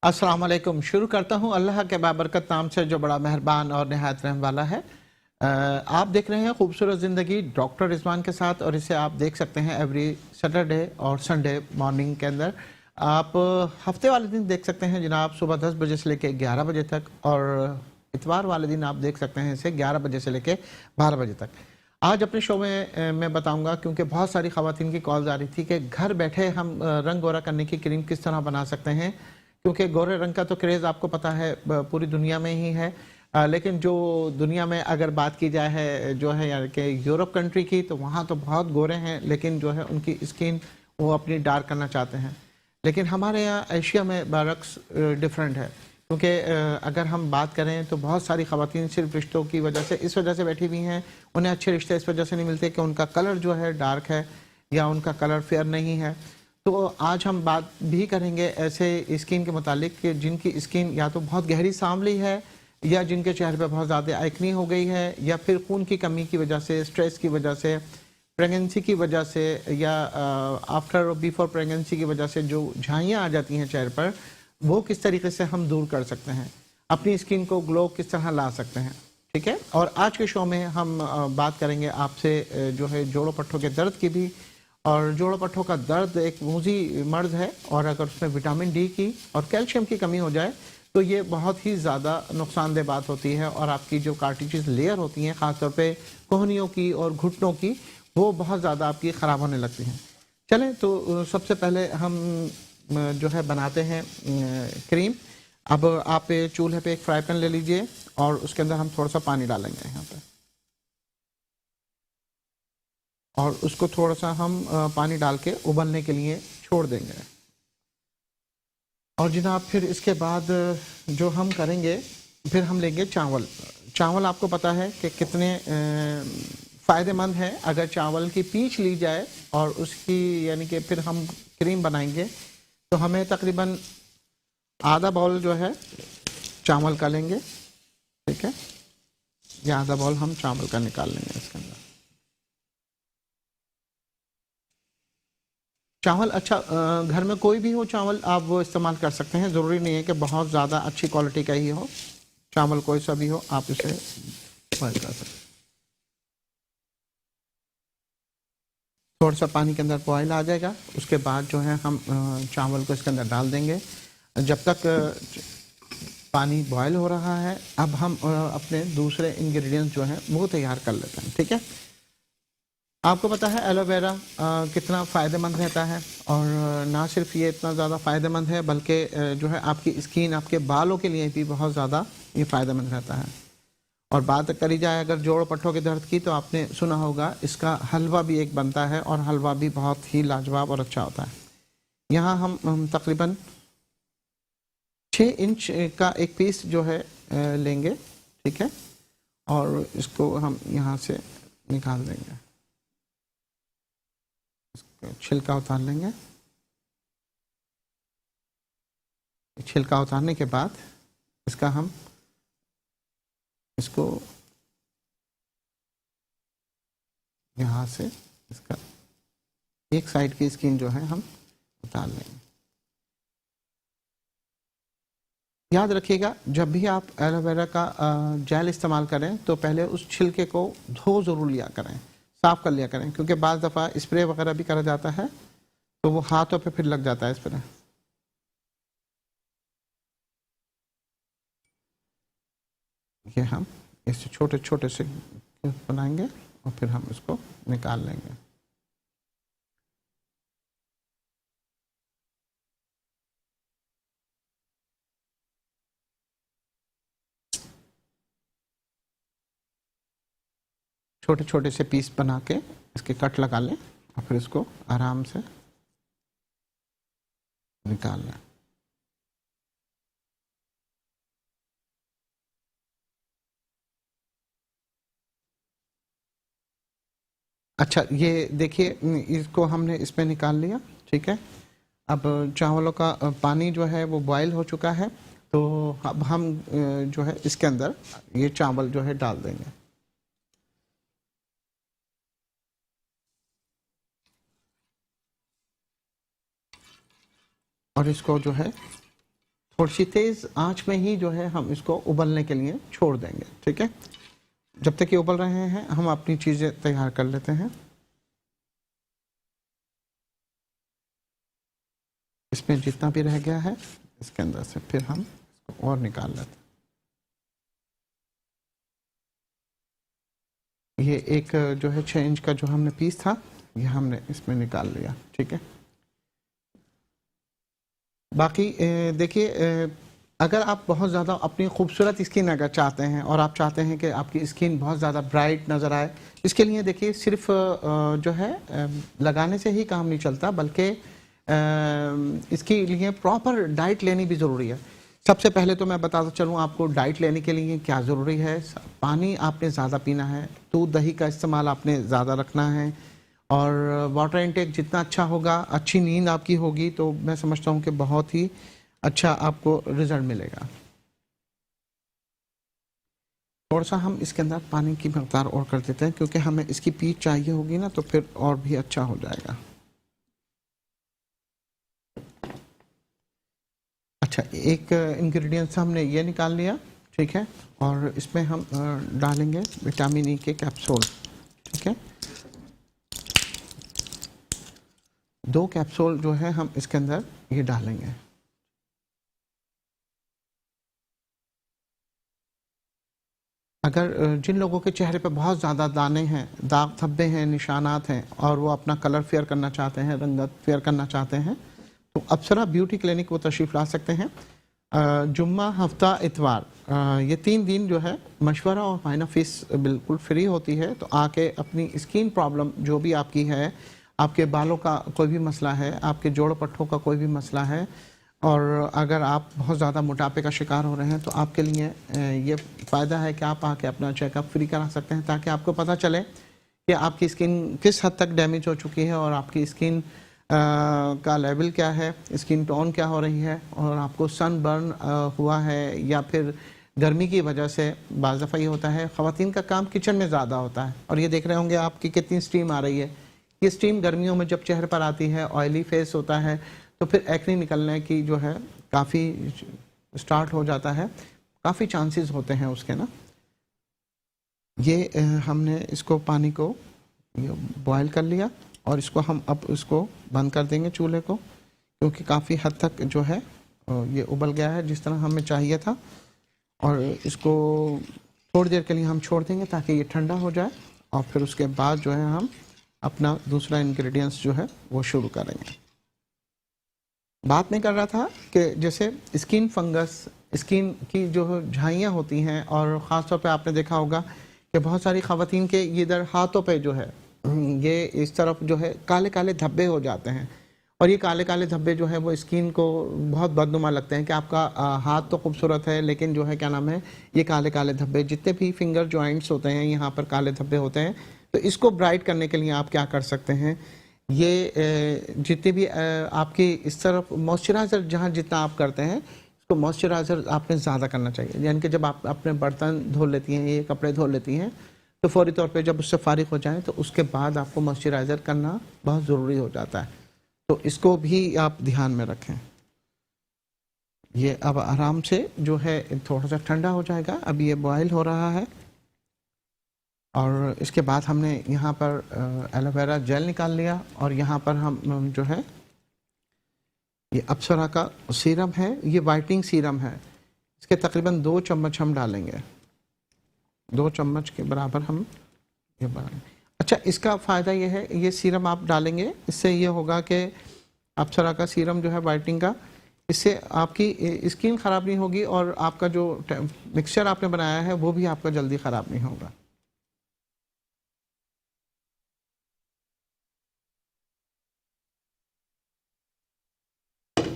अस्सलाम वालेकुम। शुरू करता हूँ अल्लाह के बाबरकत नाम से जो बड़ा मेहरबान और नहायत रहम वाला है। आप देख रहे हैं खूबसूरत ज़िंदगी डॉक्टर रिजवान के साथ, और इसे आप देख सकते हैं एवरी सैटरडे और संडे मॉर्निंग के अंदर। आप हफ्ते वाले दिन देख सकते हैं जनाब सुबह 10 बजे से लेकर 11 बजे तक, और इतवार वाले दिन आप देख सकते हैं इसे 11 बजे से लेकर 12 बजे तक। आज अपने शो में मैं बताऊंगा, क्योंकि बहुत सारी ख़वातीन की कॉल्स आ रही थी कि घर बैठे हम रंग गोरा करने की क्रीम किस तरह बना सकते हैं, क्योंकि गोरे रंग का तो क्रेज़ आपको पता है पूरी दुनिया में ही है। लेकिन जो दुनिया में अगर बात की जाए है जो है यानी कि यूरोप कंट्री की, तो वहाँ तो बहुत गोरे हैं, लेकिन जो है उनकी स्किन वो अपनी डार्क करना चाहते हैं। लेकिन हमारे यहाँ एशिया में बरक्स डिफरेंट है, क्योंकि अगर हम बात करें तो बहुत सारी ख़वातीन सिर्फ रिश्तों की वजह से इस वजह से बैठी हुई हैं, उन्हें अच्छे रिश्ते इस वजह से नहीं मिलते कि उनका कलर जो है डार्क है या उनका कलर फेयर नहीं है। तो आज हम बात भी करेंगे ऐसे स्किन के मुतालिक कि जिनकी स्किन या तो बहुत गहरी सांवली है, या जिनके चेहरे पे बहुत ज़्यादा एक्नी हो गई है, या फिर खून की कमी की वजह से, स्ट्रेस की वजह से, प्रेगनेंसी की वजह से, या आफ्टर और बिफोर प्रेगनेंसी की वजह से जो झाइयाँ आ जाती हैं चेहरे पर, वो किस तरीके से हम दूर कर सकते हैं, अपनी स्किन को ग्लो किस तरह ला सकते हैं। ठीक है। और आज के शो में हम बात करेंगे आपसे जो है जोड़ों पट्टों के दर्द की भी। और जोड़ों पट्टों का दर्द एक मूजी मर्ज है, और अगर उसमें विटामिन डी की और कैल्शियम की कमी हो जाए तो ये बहुत ही ज़्यादा नुकसानदेह बात होती है, और आपकी जो कार्टिलेज लेयर होती हैं ख़ासतौर पे कोहनियों की और घुटनों की, वो बहुत ज़्यादा आपकी ख़राब होने लगती हैं। चलें तो सबसे पहले हम जो है बनाते हैं क्रीम। अब आप चूल्हे पे एक फ्राई पैन ले लीजिए, और उसके अंदर हम थोड़ा सा पानी डालेंगे यहाँ पे, और उसको थोड़ा सा हम पानी डाल के उबलने के लिए छोड़ देंगे। और जनाब फिर इसके बाद जो हम करेंगे, फिर हम लेंगे चावल। चावल आपको पता है कि कितने फ़ायदेमंद है। अगर चावल की पीच ली जाए और उसकी यानी कि फिर हम क्रीम बनाएंगे, तो हमें तकरीबन आधा बाउल जो है चावल का लेंगे। ठीक है, ये आधा बाउल हम चावल का निकाल लेंगे इसके अंदर। चावल अच्छा घर में कोई भी हो चावल आप वो इस्तेमाल कर सकते हैं, ज़रूरी नहीं है कि बहुत ज़्यादा अच्छी क्वालिटी का ही हो। चावल कोई सा भी हो आप इसे बॉयल कर सकते हैं। थोड़ा सा पानी के अंदर बॉयल आ जाएगा, उसके बाद जो है हम चावल को इसके अंदर डाल देंगे। जब तक पानी बॉयल हो रहा है, अब हम अपने दूसरे इंग्रेडिएंट्स जो हैं वो तैयार कर लेते हैं। ठीक है। आपको पता है एलोवेरा कितना फ़ायदेमंद रहता है, और ना सिर्फ ये इतना ज़्यादा फ़ायदेमंद है, बल्कि जो है आपकी स्किन, आपके बालों के लिए भी बहुत ज़्यादा ये फ़ायदेमंद रहता है। और बात करी जाए अगर जोड़ पट्टों के दर्द की, तो आपने सुना होगा इसका हलवा भी एक बनता है, और हलवा भी बहुत ही लाजवाब और अच्छा होता है। यहाँ हम तकरीबन 6 इंच का एक पीस जो है लेंगे। ठीक है, और इसको हम यहाँ से निकाल देंगे, छिलका उतार लेंगे। छिलका उतारने के बाद इसका हम इसको यहाँ से इसका एक साइड की स्किन जो है हम उतार लेंगे। याद रखिएगा, जब भी आप एलोवेरा का जेल इस्तेमाल करें तो पहले उस छिलके को धो ज़रूर लिया करें, साफ़ कर लिया करें, क्योंकि बाज़ दफ़ा स्प्रे वगैरह भी करा जाता है तो वो हाथों पे फिर लग जाता है स्प्रे। ये हम इससे छोटे छोटे से बनाएंगे, और फिर हम इसको निकाल लेंगे। छोटे छोटे से पीस बना के इसके कट लगा लें, और फिर इसको आराम से निकाल लें। अच्छा, ये देखिए इसको हमने इसमें निकाल लिया। ठीक है, अब चावलों का पानी जो है वो बॉयल हो चुका है, तो अब हम जो है इसके अंदर ये चावल जो है डाल देंगे। और इसको जो है थोड़ी सी तेज़ आंच में ही जो है हम इसको उबलने के लिए छोड़ देंगे। ठीक है, जब तक ये उबल रहे हैं हम अपनी चीज़ें तैयार कर लेते हैं। इसमें जितना भी रह गया है इसके अंदर से फिर हम इसको और निकाल लेते हैं। ये एक जो है 6 इंच का जो हमने पीस था ये हमने इसमें निकाल लिया। ठीक है, बाकी देखिए, अगर आप बहुत ज़्यादा अपनी खूबसूरत स्किन अगर चाहते हैं और आप चाहते हैं कि आपकी स्किन बहुत ज़्यादा ब्राइट नज़र आए, इसके लिए देखिए सिर्फ जो है लगाने से ही काम नहीं चलता, बल्कि इसके लिए प्रॉपर डाइट लेनी भी ज़रूरी है। सबसे पहले तो मैं बताता चलूँ आपको डाइट लेने के लिए क्या ज़रूरी है। पानी आपने ज़्यादा पीना है, दूध दही का इस्तेमाल आपने ज़्यादा रखना है, और वाटर इनटेक जितना अच्छा होगा, अच्छी नींद आपकी होगी, तो मैं समझता हूँ कि बहुत ही अच्छा आपको रिजल्ट मिलेगा। थोड़ा सा हम इसके अंदर पानी की मकदार और कर देते हैं, क्योंकि हमें इसकी पीच चाहिए होगी ना, तो फिर और भी अच्छा हो जाएगा। अच्छा, एक इंग्रेडिएंट्स हमने ये निकाल लिया। ठीक है, और इसमें हम डालेंगे विटामिन ई के कैप्सूल। ठीक है, 2 कैप्सूल जो है हम इसके अंदर ये डालेंगे। अगर जिन लोगों के चेहरे पे बहुत ज़्यादा दाने हैं, दाग धब्बे हैं, निशानात हैं, और वो अपना कलर फेयर करना चाहते हैं, रंगत फेयर करना चाहते हैं, तो अप्सरा ब्यूटी क्लिनिक वो तशरीफ़ ला सकते हैं। जुम्मा, हफ्ता, इतवार, ये 3 दिन जो है मशवरा और मायना फ़ीस बिल्कुल फ्री होती है। तो आके अपनी स्किन प्रॉब्लम जो भी आपकी है, आपके बालों का कोई भी मसला है, आपके जोड़ पट्टों का कोई भी मसला है, और अगर आप बहुत ज़्यादा मोटापे का शिकार हो रहे हैं, तो आपके लिए ये फ़ायदा है कि आप आके अपना चेकअप फ्री करा सकते हैं, ताकि आपको पता चले कि आपकी स्किन किस हद तक डैमेज हो चुकी है, और आपकी स्किन का लेवल क्या है, स्किन टोन क्या हो रही है, और आपको सन बर्न हुआ है, या फिर गर्मी की वजह से। बाज़ दफ़ा ये होता है ख़वातीन का काम किचन में ज़्यादा होता है, और ये देख रहे होंगे आपकी कितनी स्टीम आ रही है। ये स्टीम गर्मियों में जब चेहरे पर आती है, ऑयली फेस होता है, तो फिर एक्ने निकलने की जो है काफ़ी स्टार्ट हो जाता है, काफ़ी चांसेस होते हैं उसके ना। ये हमने इसको पानी को बॉयल कर लिया, और इसको हम अब इसको बंद कर देंगे चूल्हे को, क्योंकि काफ़ी हद तक जो है ये उबल गया है जिस तरह हमें चाहिए था। और इसको थोड़ी देर के लिए हम छोड़ देंगे ताकि ये ठंडा हो जाए, और फिर उसके बाद जो है हम अपना दूसरा इंग्रेडिएंट्स जो है वो शुरू करेंगे। बात मैं कर रहा था कि जैसे स्किन फंगस, स्किन की जो झाइयाँ होती हैं, और ख़ास तौर पे आपने देखा होगा कि बहुत सारी ख़वातीन के इधर हाथों पे जो है ये इस तरफ जो है काले काले धब्बे हो जाते हैं, और ये काले काले धब्बे जो है वो स्किन को बहुत बदनुमा लगते हैं कि आपका हाथ तो खूबसूरत है, लेकिन जो है क्या नाम है, ये काले काले धब्बे, जितने भी फिंगर जॉइंट्स होते हैं यहाँ पर काले धब्बे होते हैं। तो इसको ब्राइट करने के लिए आप क्या कर सकते हैं, ये जितने भी आपकी इस तरफ मॉइस्चराइज़र जहाँ जितना आप करते हैं, इसको मॉइस्चराइज़र आपने ज़्यादा करना चाहिए। यानी कि जब आप अपने बर्तन धो लेती हैं, ये कपड़े धो लेती हैं, तो फौरी तौर पे जब उससे फारिग हो जाएं, तो उसके बाद आपको मॉइस्चराइज़र करना बहुत ज़रूरी हो जाता है। तो इसको भी आप ध्यान में रखें। ये अब आराम से जो है थोड़ा सा ठंडा हो जाएगा। अभी ये बॉयल हो रहा है, और इसके बाद हमने यहाँ पर एलोवेरा जेल निकाल लिया, और यहाँ पर हम जो है ये अप्सरा का सीरम है, ये वाइटनिंग सीरम है, इसके तकरीबन 2 चम्मच हम डालेंगे, 2 चम्मच के बराबर हम ये बनाएंगे। अच्छा, इसका फ़ायदा ये है, ये सीरम आप डालेंगे, इससे ये होगा कि अप्सरा का सीरम जो है वाइटनिंग का, इससे आपकी स्किन ख़राब नहीं होगी, और आपका जो मिक्सचर आपने बनाया है वो भी आपका जल्दी ख़राब नहीं होगा।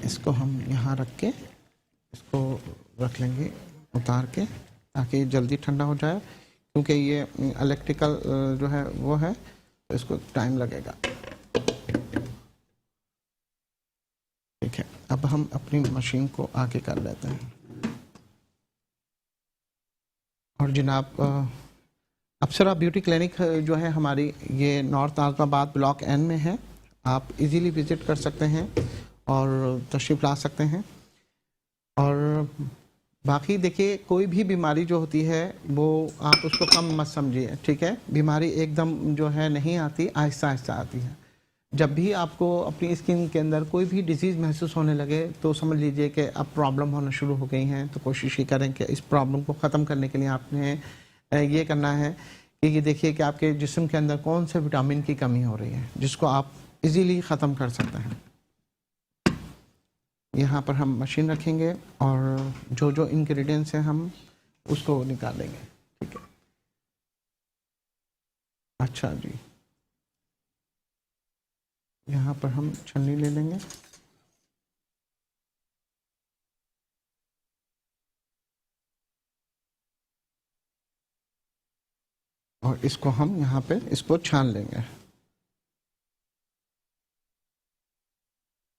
इसको हम यहाँ रख के इसको रख लेंगे उतार के, ताकि जल्दी ठंडा हो जाए, क्योंकि ये इलेक्ट्रिकल जो है वो है, तो इसको टाइम लगेगा। ठीक है, अब हम अपनी मशीन को आगे कर लेते हैं। और जनाब, अप्सरा ब्यूटी क्लिनिक जो है हमारी, ये नॉर्थ नाज़िमाबाद ब्लॉक N में है। आप इजीली विज़िट कर सकते हैं और तशरीफ़ ला सकते हैं। और बाकी देखिए, कोई भी बीमारी जो होती है वो आप उसको कम मत समझिए, ठीक है। बीमारी एकदम जो है नहीं आती, आहिस्ता आहिस्ता आती है। जब भी आपको अपनी स्किन के अंदर कोई भी डिजीज़ महसूस होने लगे तो समझ लीजिए कि अब प्रॉब्लम होना शुरू हो गई हैं। तो कोशिश ही करें कि इस प्रॉब्लम को ख़त्म करने के लिए आपने ये करना है कि ये देखिए कि आपके जिस्म के अंदर कौन से विटामिन की कमी हो रही है, जिसको आप इजीली ख़त्म कर सकते हैं। यहाँ पर हम मशीन रखेंगे और जो जो इंग्रेडिएंट्स हैं हम उसको निकालेंगे, ठीक है। अच्छा जी, यहाँ पर हम छन्नी ले लेंगे। और इसको हम यहाँ पे इसको छान लेंगे।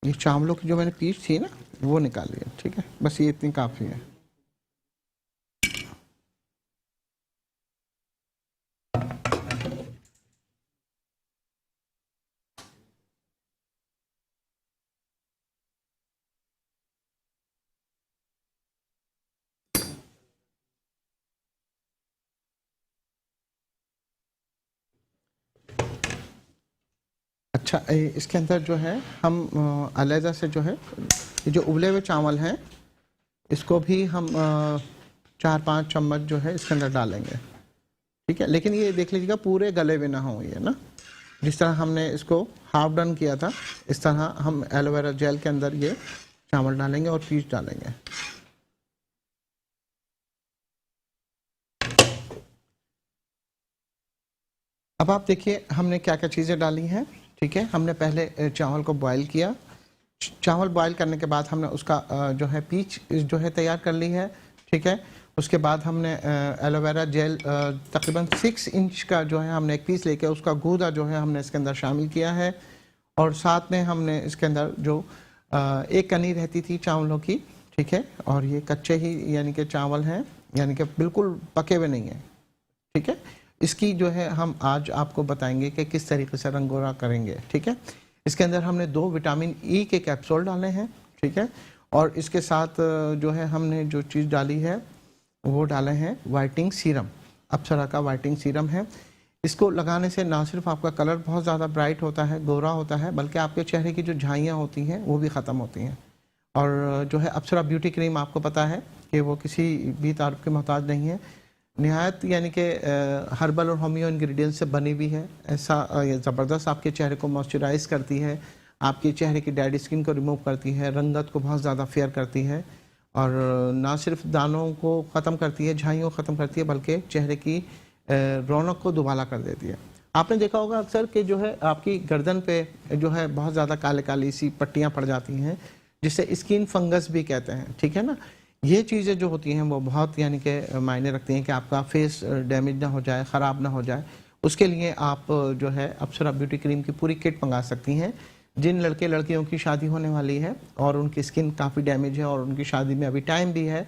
ये चावलों की जो मैंने पीस थी ना वो निकालिए, ठीक है। बस ये इतनी काफ़ी है। अच्छा, इसके अंदर जो है हम अलहदा से जो है ये जो उबले हुए चावल हैं इसको भी हम 4-5 चम्मच जो है इसके अंदर डालेंगे, ठीक है। लेकिन ये देख लीजिएगा पूरे गले हुए ना हो ये ना। जिस तरह हमने इसको हाफ डन किया था इस तरह हम एलोवेरा जेल के अंदर ये चावल डालेंगे और पीस डालेंगे। अब आप देखिए हमने क्या क्या चीज़ें डाली हैं, ठीक है। हमने पहले चावल को बॉईल किया। चावल बॉईल करने के बाद हमने उसका जो है पीच जो है तैयार कर ली है, ठीक है। उसके बाद हमने एलोवेरा जेल तकरीबन 6 इंच का जो है हमने एक पीस लेके उसका गूदा जो है हमने इसके अंदर शामिल किया है। और साथ में हमने इसके अंदर जो एक कनी रहती थी चावलों की, ठीक है। और ये कच्चे ही यानी कि चावल हैं, यानी कि बिल्कुल पके हुए नहीं हैं, ठीक है। इसकी जो है हम आज आपको बताएंगे कि किस तरीके से रंगोरा करेंगे, ठीक है। इसके अंदर हमने 2 विटामिन ई के कैप्सूल डाले हैं, ठीक है। और इसके साथ जो है हमने जो चीज़ डाली है वो डाले हैं वाइटनिंग सीरम, अप्सरा का वाइटनिंग सीरम है। इसको लगाने से ना सिर्फ आपका कलर बहुत ज़्यादा ब्राइट होता है, गोरा होता है, बल्कि आपके चेहरे की जो झाइयाँ होती हैं वो भी ख़त्म होती हैं। और जो है अप्सरा ब्यूटी क्रीम आपको पता है कि वो किसी भी तारीफ के मोहताज नहीं है, निहायत यानी कि हर्बल और होम्यो इंग्रेडिएंट से बनी हुई है। ऐसा ज़बरदस्त आपके चेहरे को मॉइस्चराइज करती है, आपके चेहरे की डेड स्किन को रिमूव करती है, रंगत को बहुत ज़्यादा फेयर करती है और ना सिर्फ दानों को ख़त्म करती है, झाइयों को ख़त्म करती है, बल्कि चेहरे की रौनक को दुबाला कर देती है। आपने देखा होगा अक्सर कि जो है आपकी गर्दन पे जो है बहुत ज़्यादा काले काली सी पट्टियाँ पड़ जाती हैं, जिसे स्किन फंगस भी कहते हैं, ठीक है ना। ये चीज़ें जो होती हैं वो बहुत यानी कि मायने रखती हैं कि आपका फेस डैमेज ना हो जाए, ख़राब ना हो जाए। उसके लिए आप जो है अप्सरा ब्यूटी क्रीम की पूरी किट मंगा सकती हैं। जिन लड़के लड़कियों की शादी होने वाली है और उनकी स्किन काफ़ी डैमेज है और उनकी शादी में अभी टाइम भी है,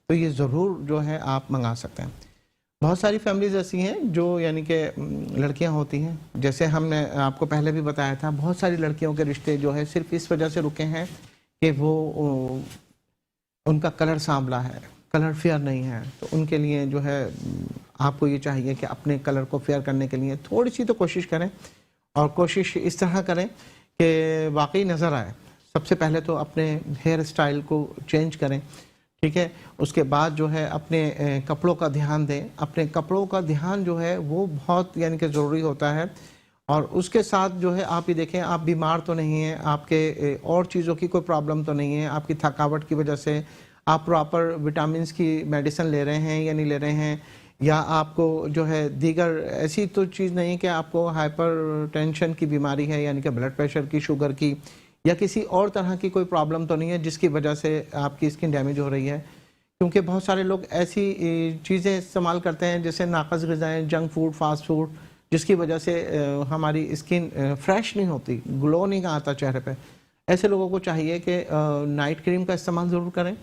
तो ये ज़रूर जो है आप मंगा सकते हैं। बहुत सारी फैमिलीज़ ऐसी हैं जो यानी कि लड़कियां होती हैं, जैसे हमने आपको पहले भी बताया था, बहुत सारी लड़कियों के रिश्ते जो है सिर्फ इस वजह से रुके हैं कि वो उनका कलर सांवला है, कलर फेयर नहीं है। तो उनके लिए जो है आपको ये चाहिए कि अपने कलर को फेयर करने के लिए थोड़ी सी तो कोशिश करें, और कोशिश इस तरह करें कि वाकई नज़र आए। सबसे पहले तो अपने हेयर स्टाइल को चेंज करें, ठीक है। उसके बाद जो है अपने कपड़ों का ध्यान दें। अपने कपड़ों का ध्यान जो है वो बहुत यानी कि ज़रूरी होता है। और उसके साथ जो है आप ये देखें, आप बीमार तो नहीं हैं, आपके और चीज़ों की कोई प्रॉब्लम तो नहीं है, आपकी थकावट की वजह से आप प्रॉपर विटामिन्स की मेडिसिन ले रहे हैं या नहीं ले रहे हैं, या आपको जो है दीगर ऐसी तो चीज़ नहीं है कि आपको हाइपर टेंशन की बीमारी है, यानी कि ब्लड प्रेशर की, शुगर की, या किसी और तरह की कोई प्रॉब्लम तो नहीं है जिसकी वजह से आपकी स्किन डैमेज हो रही है। क्योंकि बहुत सारे लोग ऐसी चीज़ें इस्तेमाल करते हैं जैसे नाकस ग़िज़ाएँ, जंक फूड, फास्ट फूड, जिसकी वजह से हमारी स्किन फ्रेश नहीं होती, ग्लो नहीं आता चेहरे पे। ऐसे लोगों को चाहिए कि नाइट क्रीम का इस्तेमाल ज़रूर करें।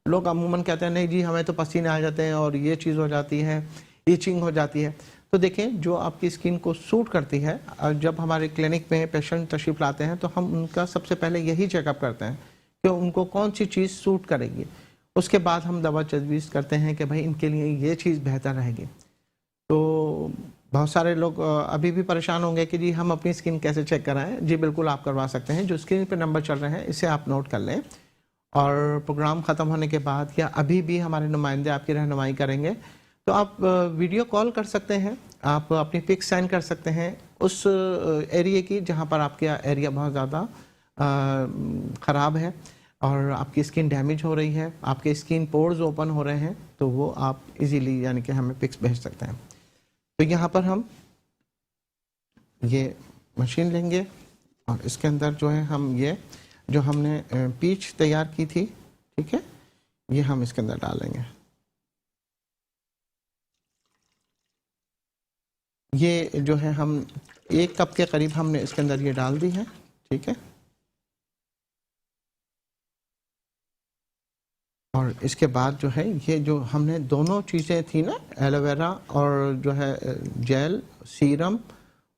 लोग अमूमन कहते हैं नहीं जी हमें तो पसीने आ जाते हैं और ये चीज़ हो जाती है, ईचिंग हो जाती है। तो देखें, जो आपकी स्किन को सूट करती है, जब हमारे क्लिनिक में पेशेंट तशरीफ़ लाते हैं तो हम उनका सबसे पहले यही चेकअप करते हैं कि उनको कौन सी चीज़ सूट करेगी। उसके बाद हम दवा तजवीज़ करते हैं कि भाई इनके लिए ये चीज़ बेहतर रहेगी। तो बहुत सारे लोग अभी भी परेशान होंगे कि जी हम अपनी स्किन कैसे चेक कराएं। जी बिल्कुल आप करवा सकते हैं। जो स्क्रीन पे नंबर चल रहे हैं इसे आप नोट कर लें, और प्रोग्राम ख़त्म होने के बाद या अभी भी हमारे नुमाइंदे आपकी रहनुमाई करेंगे। तो आप वीडियो कॉल कर सकते हैं, आप अपनी पिक सेंड कर सकते हैं उस एरिया की जहाँ पर आपका एरिया बहुत ज़्यादा ख़राब है और आपकी स्किन डैमेज हो रही है, आपके स्किन पोर्स ओपन हो रहे हैं, तो वो आप इजीली यानी कि हमें पिक्स भेज सकते हैं। तो यहाँ पर हम ये मशीन लेंगे और इसके अंदर जो है हम ये जो हमने पीच तैयार की थी, ठीक है, ये हम इसके अंदर डालेंगे। ये जो है हम 1 कप के करीब हमने इसके अंदर ये डाल दी है, ठीक है। और इसके बाद जो है ये जो हमने दोनों चीज़ें थी ना, एलोवेरा और जो है जेल सीरम,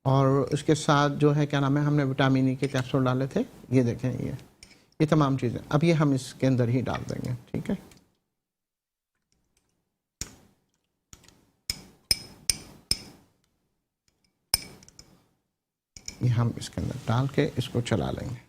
और उसके साथ जो है क्या नाम है हमने विटामिन ई के कैप्सूल डाले थे, ये देखें ये तमाम चीज़ें अब ये हम इसके अंदर ही डाल देंगे, ठीक है। ये हम इसके अंदर डाल के इसको चला लेंगे।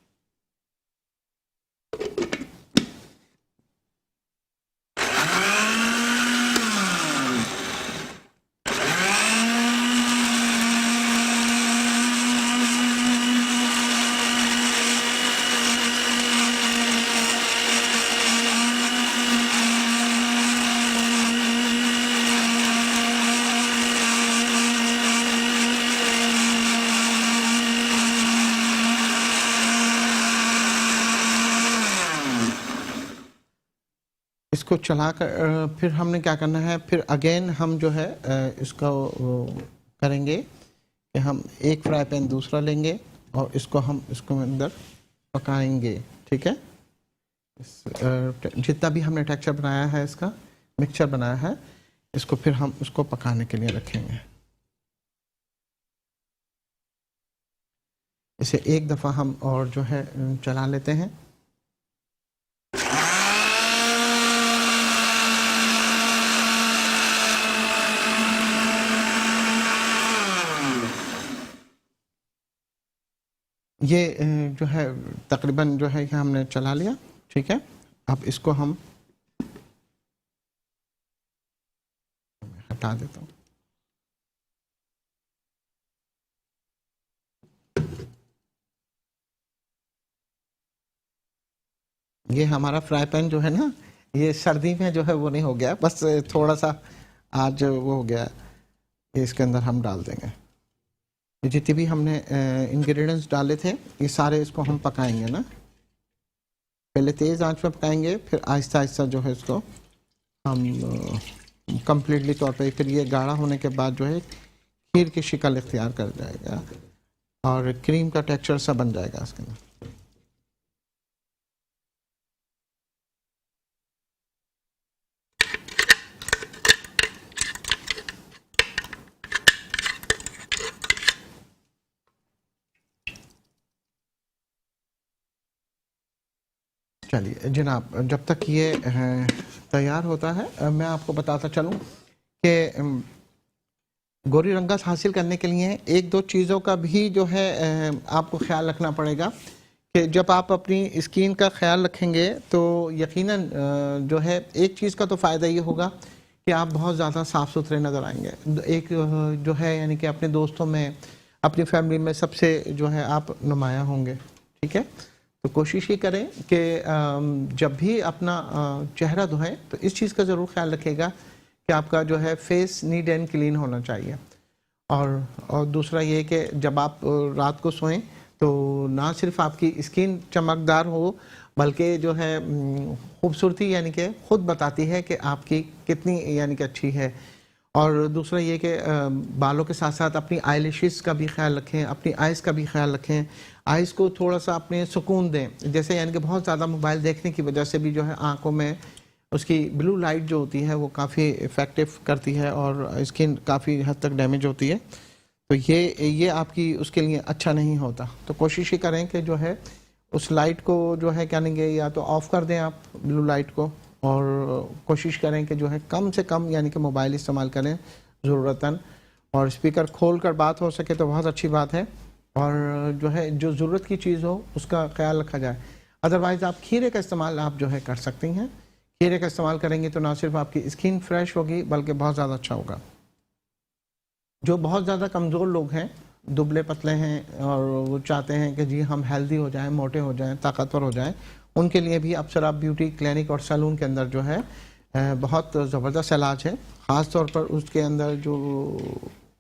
इसको चला कर फिर हमने क्या करना है, फिर अगेन हम जो है इसको करेंगे कि हम एक फ्राई पैन दूसरा लेंगे और इसको हम इसको अंदर पकाएंगे, ठीक है। जितना भी हमने टेक्सचर बनाया है, इसका मिक्सचर बनाया है, इसको फिर हम उसको पकाने के लिए रखेंगे। इसे एक दफ़ा हम और जो है चला लेते हैं। ये जो है तकरीबन जो है कि हमने चला लिया, ठीक है। अब इसको हम हटा देता हूँ। ये हमारा फ्राई पैन जो है ना, ये सर्दी में जो है वो नहीं हो गया, बस थोड़ा सा आज वो हो गया। ये इसके अंदर हम डाल देंगे। ये जितने भी हमने इंग्रेडिएंट्स डाले थे ये सारे इसको हम पकाएंगे ना, पहले तेज़ आंच में पकाएंगे, फिर आहिस्ता आहिस्ता जो है इसको हम कम्प्लीटली तौर पे, फिर ये गाढ़ा होने के बाद जो है खीर की शिकल इख्तियार कर जाएगा और क्रीम का टेक्सचर सा बन जाएगा इसके अंदर। चलिए जनाब, जब तक ये तैयार होता है मैं आपको बताता चलूँ कि गोरी रंगत हासिल करने के लिए एक दो चीज़ों का भी जो है आपको ख्याल रखना पड़ेगा कि जब आप अपनी स्किन का ख्याल रखेंगे तो यकीनन जो है एक चीज़ का तो फ़ायदा ये होगा कि आप बहुत ज़्यादा साफ़ सुथरे नज़र आएंगे। एक जो है यानी कि अपने दोस्तों में, अपनी फैमिली में सबसे जो है आप नुमाया होंगे, ठीक है। तो कोशिश ये करें कि जब भी अपना चेहरा धोएं तो इस चीज़ का ज़रूर ख्याल रखिएगा कि आपका जो है फेस नीट एंड क्लीन होना चाहिए। और दूसरा ये कि जब आप रात को सोएं तो ना सिर्फ आपकी स्किन चमकदार हो बल्कि जो है खूबसूरती यानी कि ख़ुद बताती है कि आपकी कितनी यानी कि अच्छी है। और दूसरा ये कि बालों के साथ साथ अपनी आईलैशेस का भी ख्याल रखें, अपनी आइज़ का भी ख्याल रखें। आइज़ को थोड़ा सा अपने सुकून दें, जैसे यानी कि बहुत ज़्यादा मोबाइल देखने की वजह से भी जो है आँखों में उसकी ब्लू लाइट जो होती है वो काफ़ी इफ़ेक्टिव करती है और स्किन काफ़ी हद तक डैमेज होती है। तो ये आपकी उसके लिए अच्छा नहीं होता। तो कोशिश ही करें कि जो है उस लाइट को जो है क्या कहेंगे, या तो ऑफ़ कर दें आप ब्लू लाइट को, और कोशिश करें कि जो है कम से कम यानी कि मोबाइल इस्तेमाल करें ज़रूरतन, और स्पीकर खोल कर बात हो सके तो बहुत अच्छी बात है, और जो है जो ज़रूरत की चीज़ हो उसका ख्याल रखा जाए। अदरवाइज़ आप खीरे का इस्तेमाल आप जो है कर सकती हैं। खीरे का इस्तेमाल करेंगे तो ना सिर्फ आपकी स्किन फ्रेश होगी बल्कि बहुत ज़्यादा अच्छा होगा। जो बहुत ज़्यादा कमज़ोर लोग हैं, दुबले पतले हैं और वो चाहते हैं कि जी हम हेल्दी हो जाएं, मोटे हो जाएं, ताकतवर हो जाएं, उनके लिए भी अप्सरा ब्यूटी क्लिनिक और सैलून के अंदर जो है बहुत ज़बरदस्त इलाज है। ख़ास तौर पर उसके अंदर जो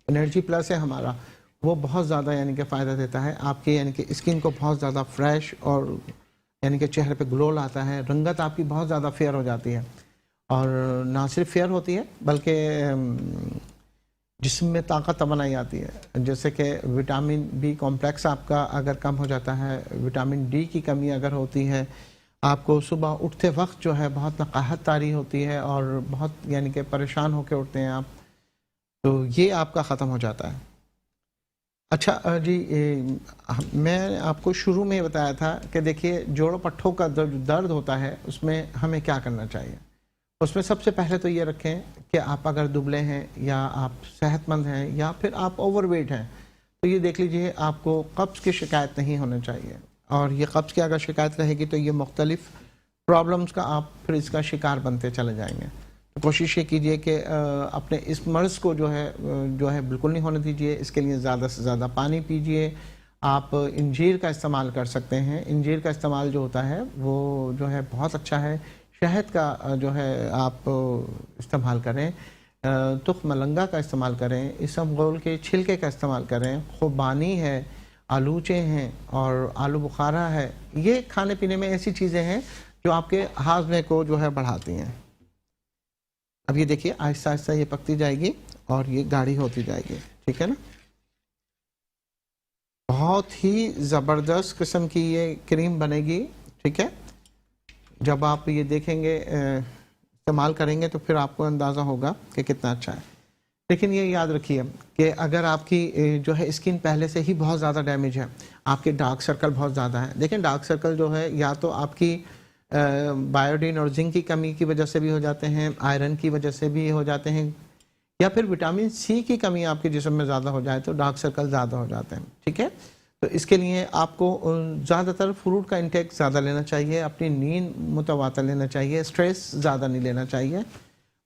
एनर्जी प्लस है हमारा, वो बहुत ज़्यादा यानी कि फ़ायदा देता है आपके यानी कि स्किन को बहुत ज़्यादा फ्रेश और यानी कि चेहरे पे ग्लो लाता है, रंगत आपकी बहुत ज़्यादा फेयर हो जाती है, और ना सिर्फ फेयर होती है बल्कि जिस्म में ताकत बनाई आती है। जैसे कि विटामिन बी कॉम्प्लेक्स आपका अगर कम हो जाता है, विटामिन डी की कमी अगर होती है, आपको सुबह उठते वक्त जो है बहुत नकाहत तारी होती है और बहुत यानी कि परेशान होकर उठते हैं आप, तो ये आपका ख़त्म हो जाता है। अच्छा जी, मैं आपको शुरू में बताया था कि देखिए जोड़ों पट्ठों का दर्द होता है, उसमें हमें क्या करना चाहिए। उसमें सबसे पहले तो ये रखें कि आप अगर दुबले हैं या आप सेहतमंद हैं या फिर आप ओवरवेट हैं, तो ये देख लीजिए आपको कब्ज़ की शिकायत नहीं होनी चाहिए, और ये कब्ज़ की अगर शिकायत रहेगी तो ये मुख्तलिफ़ प्रॉब्लम्स का आप फिर इसका शिकार बनते चले जाएंगे। तो कोशिश ये कीजिए कि अपने इस मर्ज़ को जो है बिल्कुल नहीं होने दीजिए। इसके लिए ज़्यादा से ज़्यादा पानी पीजिए। आप इंजीर का इस्तेमाल कर सकते हैं। इंजीर का इस्तेमाल जो होता है वो जो है बहुत अच्छा है। शहद का जो है आप इस्तेमाल करें, तुख मलंगा का इस्तेमाल करें, इसबगोल के छिलके का इस्तेमाल करें, खुबानी है, आलूचे हैं और आलू बुखारा है। ये खाने पीने में ऐसी चीज़ें हैं जो आपके हाजमे को जो है बढ़ाती हैं। अब ये देखिए आहिस्ता आहिस्ता ये पकती जाएगी और ये गाढ़ी होती जाएगी, ठीक है ना। बहुत ही ज़बरदस्त किस्म की ये क्रीम बनेगी, ठीक है। जब आप ये देखेंगे इस्तेमाल करेंगे तो फिर आपको अंदाज़ा होगा कि कितना अच्छा है। लेकिन ये याद रखिए कि अगर आपकी जो है स्किन पहले से ही बहुत ज़्यादा डैमेज है, आपके डार्क सर्कल बहुत ज़्यादा है। देखें डार्क सर्कल जो है या तो आपकी बायोडीन और जिंक की कमी की वजह से भी हो जाते हैं, आयरन की वजह से भी हो जाते हैं, या फिर विटामिन सी की कमी आपके जिस्म में ज़्यादा हो जाए तो डार्क सर्कल ज़्यादा हो जाते हैं, ठीक है। तो इसके लिए आपको ज़्यादातर फ्रूट का इंटेक ज़्यादा लेना चाहिए, अपनी नींद मुतवातर लेना चाहिए, स्ट्रेस ज़्यादा नहीं लेना चाहिए।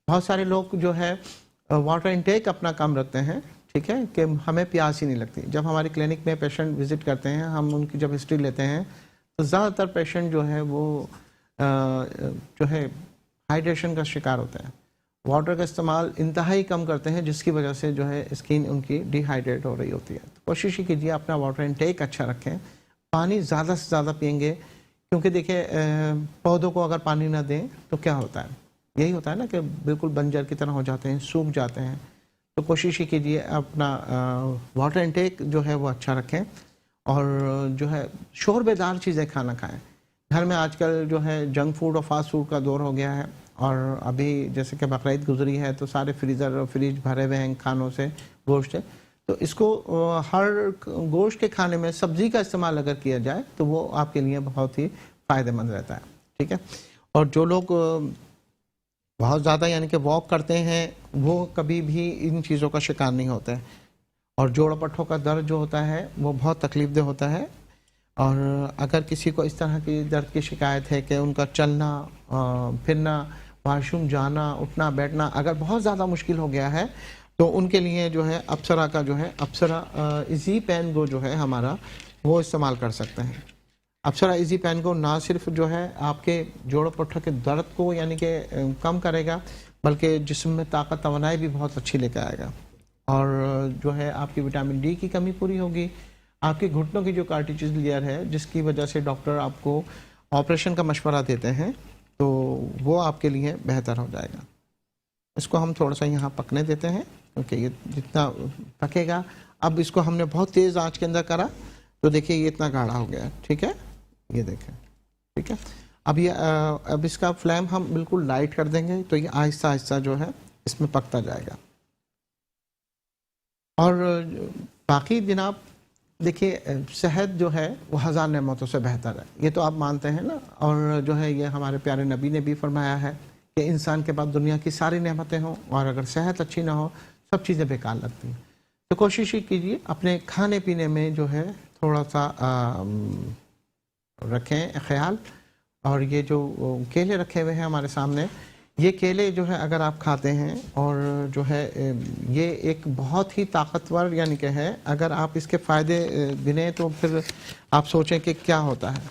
बहुत सारे लोग जो है वाटर इंटेक अपना कम रखते हैं, ठीक है, कि हमें प्यास ही नहीं लगती। जब हमारी क्लिनिक में पेशेंट विज़िट करते हैं, हम उनकी जब हिस्ट्री लेते हैं तो ज़्यादातर पेशेंट जो है वो जो है हाइड्रेशन का शिकार होता है, वाटर का इस्तेमाल इंतहाई कम करते हैं, जिसकी वजह से जो है स्किन उनकी डिहाइड्रेट हो रही होती है। तो कोशिश ही कीजिए अपना वाटर इनटेक अच्छा रखें, पानी ज़्यादा से ज़्यादा पियेंगे, क्योंकि देखिए पौधों को अगर पानी ना दें तो क्या होता है, यही होता है ना कि बिल्कुल बंजर की तरह हो जाते हैं, सूख जाते हैं। तो कोशिश ही कीजिए अपना वाटर इनटेक जो है वो अच्छा रखें, और जो है शोरबेदार चीज़ें खाना खाएं। घर में आजकल जो है जंक फूड और फास्ट फूड का दौर हो गया है, और अभी जैसे कि बकरीद गुजरी है तो सारे फ्रीज़र और फ्रिज भरे हुए हैं खानों से, गोश्त है। तो इसको हर गोश्त के खाने में सब्ज़ी का इस्तेमाल अगर किया जाए तो वो आपके लिए बहुत ही फ़ायदेमंद रहता है, ठीक है। और जो लोग बहुत ज़्यादा यानी कि वॉक करते हैं वो कभी भी इन चीज़ों का शिकार नहीं होते हैं। और जोड़ पट्ठों का दर्द जो होता है वो बहुत तकलीफ़देह होता है, और अगर किसी को इस तरह की दर्द की शिकायत है कि उनका चलना फिरना, वॉशरूम जाना, उठना बैठना अगर बहुत ज़्यादा मुश्किल हो गया है, तो उनके लिए जो है अप्सरा का जो है अप्सरा इजी पेन गो जो है हमारा, वो इस्तेमाल कर सकते हैं। अप्सरा इजी पेन गो ना सिर्फ जो है आपके जोड़ों पट्ठों के दर्द को यानी कि कम करेगा, बल्कि जिस्म में ताकत तवानाई भी बहुत अच्छी लेकर आएगा, और जो है आपकी विटामिन डी की कमी पूरी होगी। आपके घुटनों की जो कार्टिलेज लेयर है, जिसकी वजह से डॉक्टर आपको ऑपरेशन का मशवरा देते हैं, तो वो आपके लिए बेहतर हो जाएगा। इसको हम थोड़ा सा यहाँ पकने देते हैं, क्योंकि ये जितना पकेगा, अब इसको हमने बहुत तेज़ आंच के अंदर करा तो देखिए ये इतना गाढ़ा हो गया, ठीक है, ये देखें, ठीक है। अब ये अब इसका फ्लेम हम बिल्कुल लाइट कर देंगे, तो ये आहिस्ता आहिस्ता जो है इसमें पकता जाएगा। और बाकी जनाब देखिए सेहत जो है वो हज़ार नेमतों से बेहतर है, ये तो आप मानते हैं ना। और जो है ये हमारे प्यारे नबी ने भी फरमाया है कि इंसान के पास दुनिया की सारी नेमतें हों और अगर सेहत अच्छी ना हो सब चीज़ें बेकार लगती हैं। तो कोशिश ही कीजिए अपने खाने पीने में जो है थोड़ा सा रखें ख्याल। और ये जो केले रखे हुए हैं हमारे सामने, ये केले जो है अगर आप खाते हैं और जो है ये एक बहुत ही ताकतवर यानी कि है, अगर आप इसके फ़ायदे गिने तो फिर आप सोचें कि क्या होता है।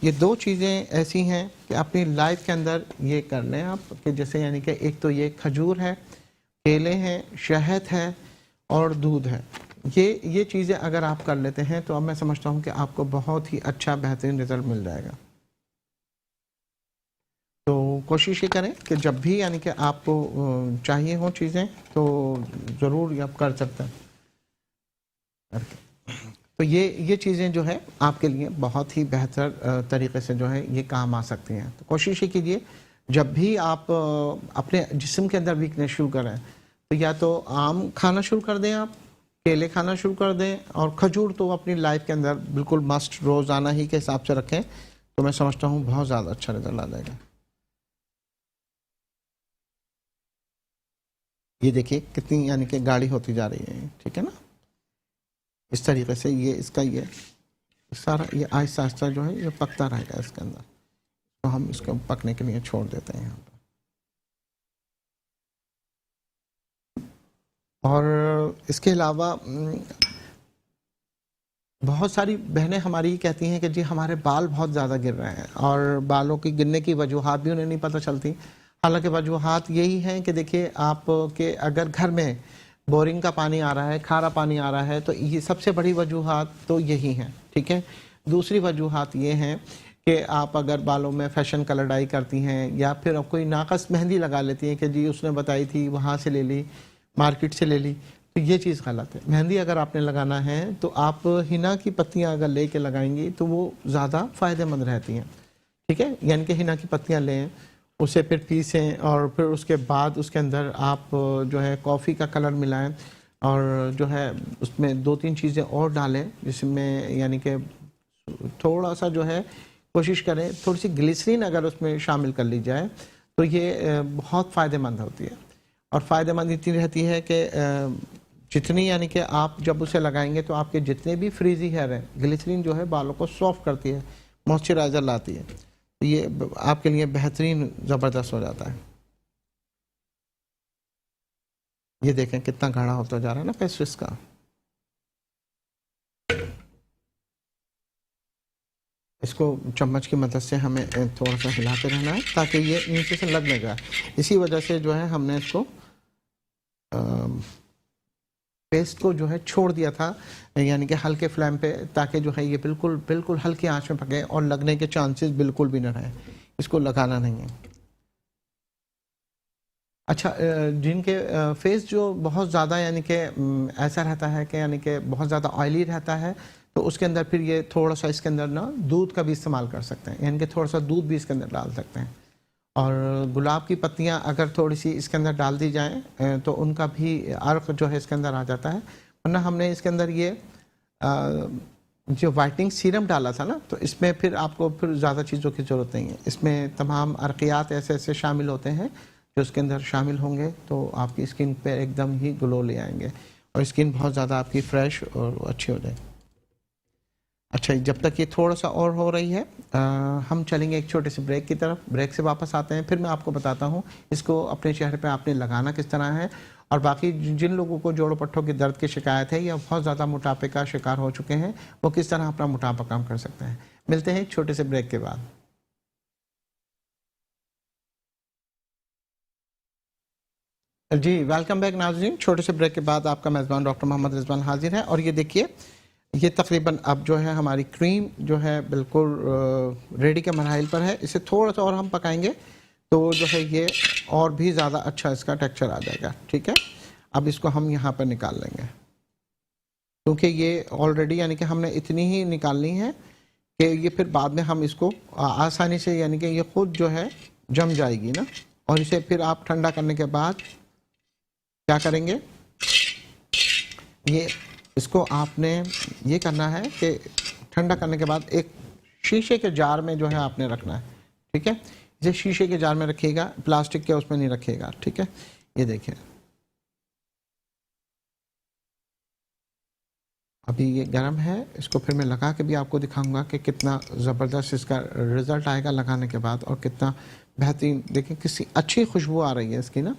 ये दो चीज़ें ऐसी हैं कि अपनी लाइफ के अंदर ये कर लें आप, कि जैसे यानी कि एक तो ये खजूर है, केले हैं, शहद है और दूध है। ये चीज़ें अगर आप कर लेते हैं तो अब मैं समझता हूँ कि आपको बहुत ही अच्छा बेहतरीन रिज़ल्ट मिल जाएगा। तो कोशिश ये करें कि जब भी यानी कि आपको चाहिए हो चीज़ें तो ज़रूर आप कर सकते हैं। तो ये चीज़ें जो है आपके लिए बहुत ही बेहतर तरीके से जो है ये काम आ सकती हैं। तो कोशिश ही कीजिए जब भी आप अपने जिस्म के अंदर वीकनेस शुरू करें तो या तो आम खाना शुरू कर दें, आप केले खाना शुरू कर दें, और खजूर तो अपनी लाइफ के अंदर बिल्कुल मस्ट रोज़ाना ही के हिसाब से रखें, तो मैं समझता हूँ बहुत ज़्यादा अच्छा रिजल्ट आ जाएगा। ये देखिए कितनी यानी कि गाढ़ी होती जा रही है, ठीक है ना। इस तरीके से ये इसका ये सारा ये आहिस्ता आहिस्ता जो है ये पकता रहेगा इसके अंदर। तो हम इसको पकने के लिए छोड़ देते हैं यहाँ पर। और इसके अलावा बहुत सारी बहनें हमारी कहती हैं कि जी हमारे बाल बहुत ज़्यादा गिर रहे हैं, और बालों की गिरने की वजूहात भी उन्हें नहीं पता चलती। हालांकि वजूहात यही हैं कि देखिए आप के अगर घर में बोरिंग का पानी आ रहा है, खारा पानी आ रहा है, तो ये सबसे बड़ी वजूहात तो यही हैं, ठीक है। दूसरी वजूहात ये हैं कि आप अगर बालों में फैशन कलर डाई करती हैं या फिर आप कोई नाकस मेहंदी लगा लेती हैं कि जी उसने बताई थी वहाँ से ले ली, मार्केट से ले ली, तो ये चीज़ गलत है। मेहंदी अगर आपने लगाना है तो आप हिना की पत्तियां अगर लेके लगाएंगी तो वो ज़्यादा फ़ायदेमंद रहती हैं, ठीक है। यानी कि हिना की पत्तियां लें, उसे फिर पीसें और फिर उसके बाद उसके अंदर आप जो है कॉफ़ी का कलर मिलाएं और जो है उसमें 2-3 चीज़ें और डालें, जिसमें यानी कि थोड़ा सा जो है कोशिश करें थोड़ी सी ग्लिसरीन अगर उसमें शामिल कर ली जाए तो ये बहुत फ़ायदेमंद होती है। और फ़ायदेमंद इतनी रहती है कि जितनी यानी कि आप जब उसे लगाएंगे तो आपके जितने भी फ्रीजी हेयर हैं, ग्लिसरीन जो है बालों को सॉफ्ट करती है, मॉइस्चराइज़र लाती है, तो ये आपके लिए बेहतरीन ज़बरदस्त हो जाता है। ये देखें कितना गाढ़ा होता जा रहा है ना फेस इसका। इसको चम्मच की मदद से हमें थोड़ा सा हिलाते रहना है ताकि ये नीचे से लग न जाए। इसी वजह से जो है हमने इसको पेस्ट को जो है छोड़ दिया था, यानी कि हल्के फ्लेम पे, ताकि जो है ये बिल्कुल बिल्कुल हल्की आंच में पके और लगने के चांसेस बिल्कुल भी न रहे। इसको लगाना नहीं है। अच्छा, जिनके फेस जो बहुत ज़्यादा यानी कि ऐसा रहता है कि यानी कि बहुत ज़्यादा ऑयली रहता है, तो उसके अंदर फिर ये थोड़ा सा इसके अंदर ना दूध का भी इस्तेमाल कर सकते हैं, यानी कि थोड़ा सा दूध भी इसके अंदर डाल सकते हैं। और गुलाब की पत्तियां अगर थोड़ी सी इसके अंदर डाल दी जाएं तो उनका भी अर्क जो है इसके अंदर आ जाता है। वरना हमने इसके अंदर ये जो वाइटनिंग सीरम डाला था ना, तो इसमें फिर आपको फिर ज़्यादा चीज़ों की ज़रूरत नहीं है। इसमें तमाम अर्कियात ऐसे ऐसे शामिल होते हैं जो इसके अंदर शामिल होंगे तो आपकी स्किन पे एकदम ही ग्लो ले आएंगे और स्किन बहुत ज़्यादा आपकी फ्रेश और अच्छी हो जाएगी। अच्छा, जब तक ये थोड़ा सा और हो रही है हम चलेंगे एक छोटे से ब्रेक की तरफ। ब्रेक से वापस आते हैं, फिर मैं आपको बताता हूँ इसको अपने चेहरे पे आपने लगाना किस तरह है, और बाकी जिन लोगों को जोड़ों पट्टों की दर्द की शिकायत है या बहुत ज़्यादा मोटापे का शिकार हो चुके हैं वो किस तरह अपना मोटापा कम कर सकते हैं। मिलते हैं एक छोटे से ब्रेक के बाद। जी वेलकम बैक नाज़रीन। छोटे से ब्रेक के बाद आपका मेज़बान डॉक्टर मोहम्मद रिजवान हाजिर है। और ये देखिए ये तकरीबन अब जो है हमारी क्रीम जो है बिल्कुल रेडी के मराहिल पर है। इसे थोड़ा सा और हम पकाएंगे तो जो है ये और भी ज़्यादा अच्छा इसका टेक्सचर आ जाएगा, ठीक है। अब इसको हम यहाँ पर निकाल लेंगे क्योंकि ये ऑलरेडी यानी कि हमने इतनी ही निकालनी है कि ये फिर बाद में हम इसको आसानी से यानी कि ये खुद जो है जम जाएगी ना। और इसे फिर आप ठंडा करने के बाद क्या करेंगे, ये इसको आपने ये करना है कि ठंडा करने के बाद एक शीशे के जार में जो है आपने रखना है, ठीक है। इसे शीशे के जार में रखिएगा, प्लास्टिक के उसमें नहीं रखिएगा, ठीक है। ये देखिए अभी ये गर्म है, इसको फिर मैं लगा के भी आपको दिखाऊंगा कि कितना ज़बरदस्त इसका रिज़ल्ट आएगा लगाने के बाद, और कितना बेहतरीन। देखिए किसी अच्छी खुशबू आ रही है इसकी ना,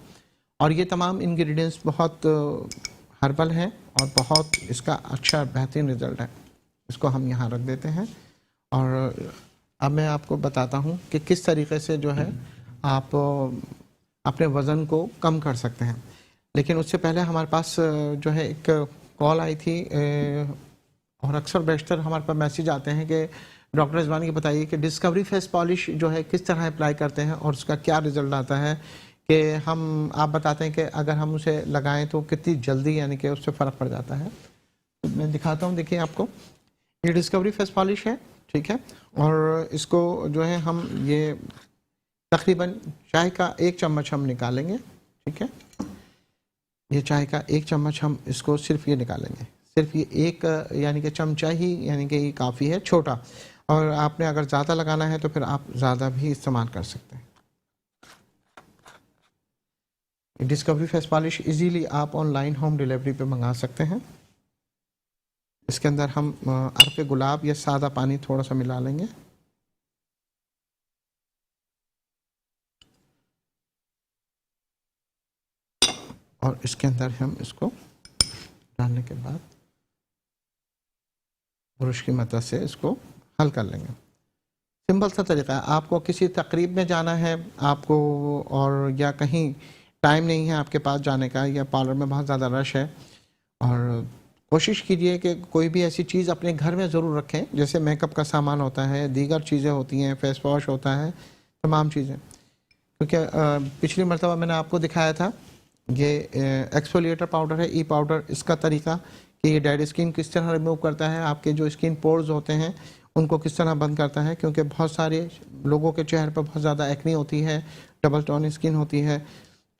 और ये तमाम इंग्रेडिएंट्स बहुत हर्बल हैं और बहुत इसका अच्छा बेहतरीन रिज़ल्ट है। इसको हम यहाँ रख देते हैं, और अब मैं आपको बताता हूँ कि किस तरीके से जो है आप अपने वज़न को कम कर सकते हैं। लेकिन उससे पहले हमारे पास जो है एक कॉल आई थी, और अक्सर बेशतर हमारे पास मैसेज आते हैं कि डॉक्टर रिजवान, ये बताइए कि डिस्कवरी फेस पॉलिश जो है किस तरह अप्लाई करते हैं और उसका क्या रिज़ल्ट आता है, कि आप बताते हैं कि अगर हम उसे लगाएं तो कितनी जल्दी यानी कि उससे फ़र्क पड़ जाता है। तो मैं दिखाता हूँ, देखिए आपको ये डिस्कवरी फेस पॉलिश है, ठीक है। और इसको जो है हम ये तकरीबन चाय का 1 चम्मच हम निकालेंगे, ठीक है। ये चाय का 1 चम्मच हम इसको सिर्फ ये निकालेंगे, सिर्फ ये एक यानी कि चमचा ही, यानी कि ये काफ़ी है छोटा। और आपने अगर ज़्यादा लगाना है तो फिर आप ज़्यादा भी इस्तेमाल कर सकते हैं। डिस्कवरी फेस पॉलिश इजीली आप ऑनलाइन होम डिलीवरी पे मंगा सकते हैं। इसके अंदर हम अरफ़े गुलाब या सादा पानी थोड़ा सा मिला लेंगे, और इसके अंदर हम इसको डालने के बाद ब्रश की मदद से इसको हल कर लेंगे। सिंपल सा तरीका है। आपको किसी तकरीब में जाना है आपको, और या कहीं टाइम नहीं है आपके पास जाने का, या पार्लर में बहुत ज़्यादा रश है, और कोशिश कीजिए कि कोई भी ऐसी चीज़ अपने घर में ज़रूर रखें, जैसे मेकअप का सामान होता है, दीगर चीज़ें होती हैं, फेस वॉश होता है, तमाम चीज़ें। क्योंकि पिछली मरतबा मैंने आपको दिखाया था ये एक्सफोलिएटर पाउडर है, ई पाउडर। इसका तरीका कि ये डेड स्किन किस तरह रिमूव करता है, आपके जो स्किन पोर्स होते हैं उनको किस तरह बंद करता है, क्योंकि बहुत सारे लोगों के चेहरे पर बहुत ज़्यादा एक्नी होती है, डबल टोन स्किन होती है,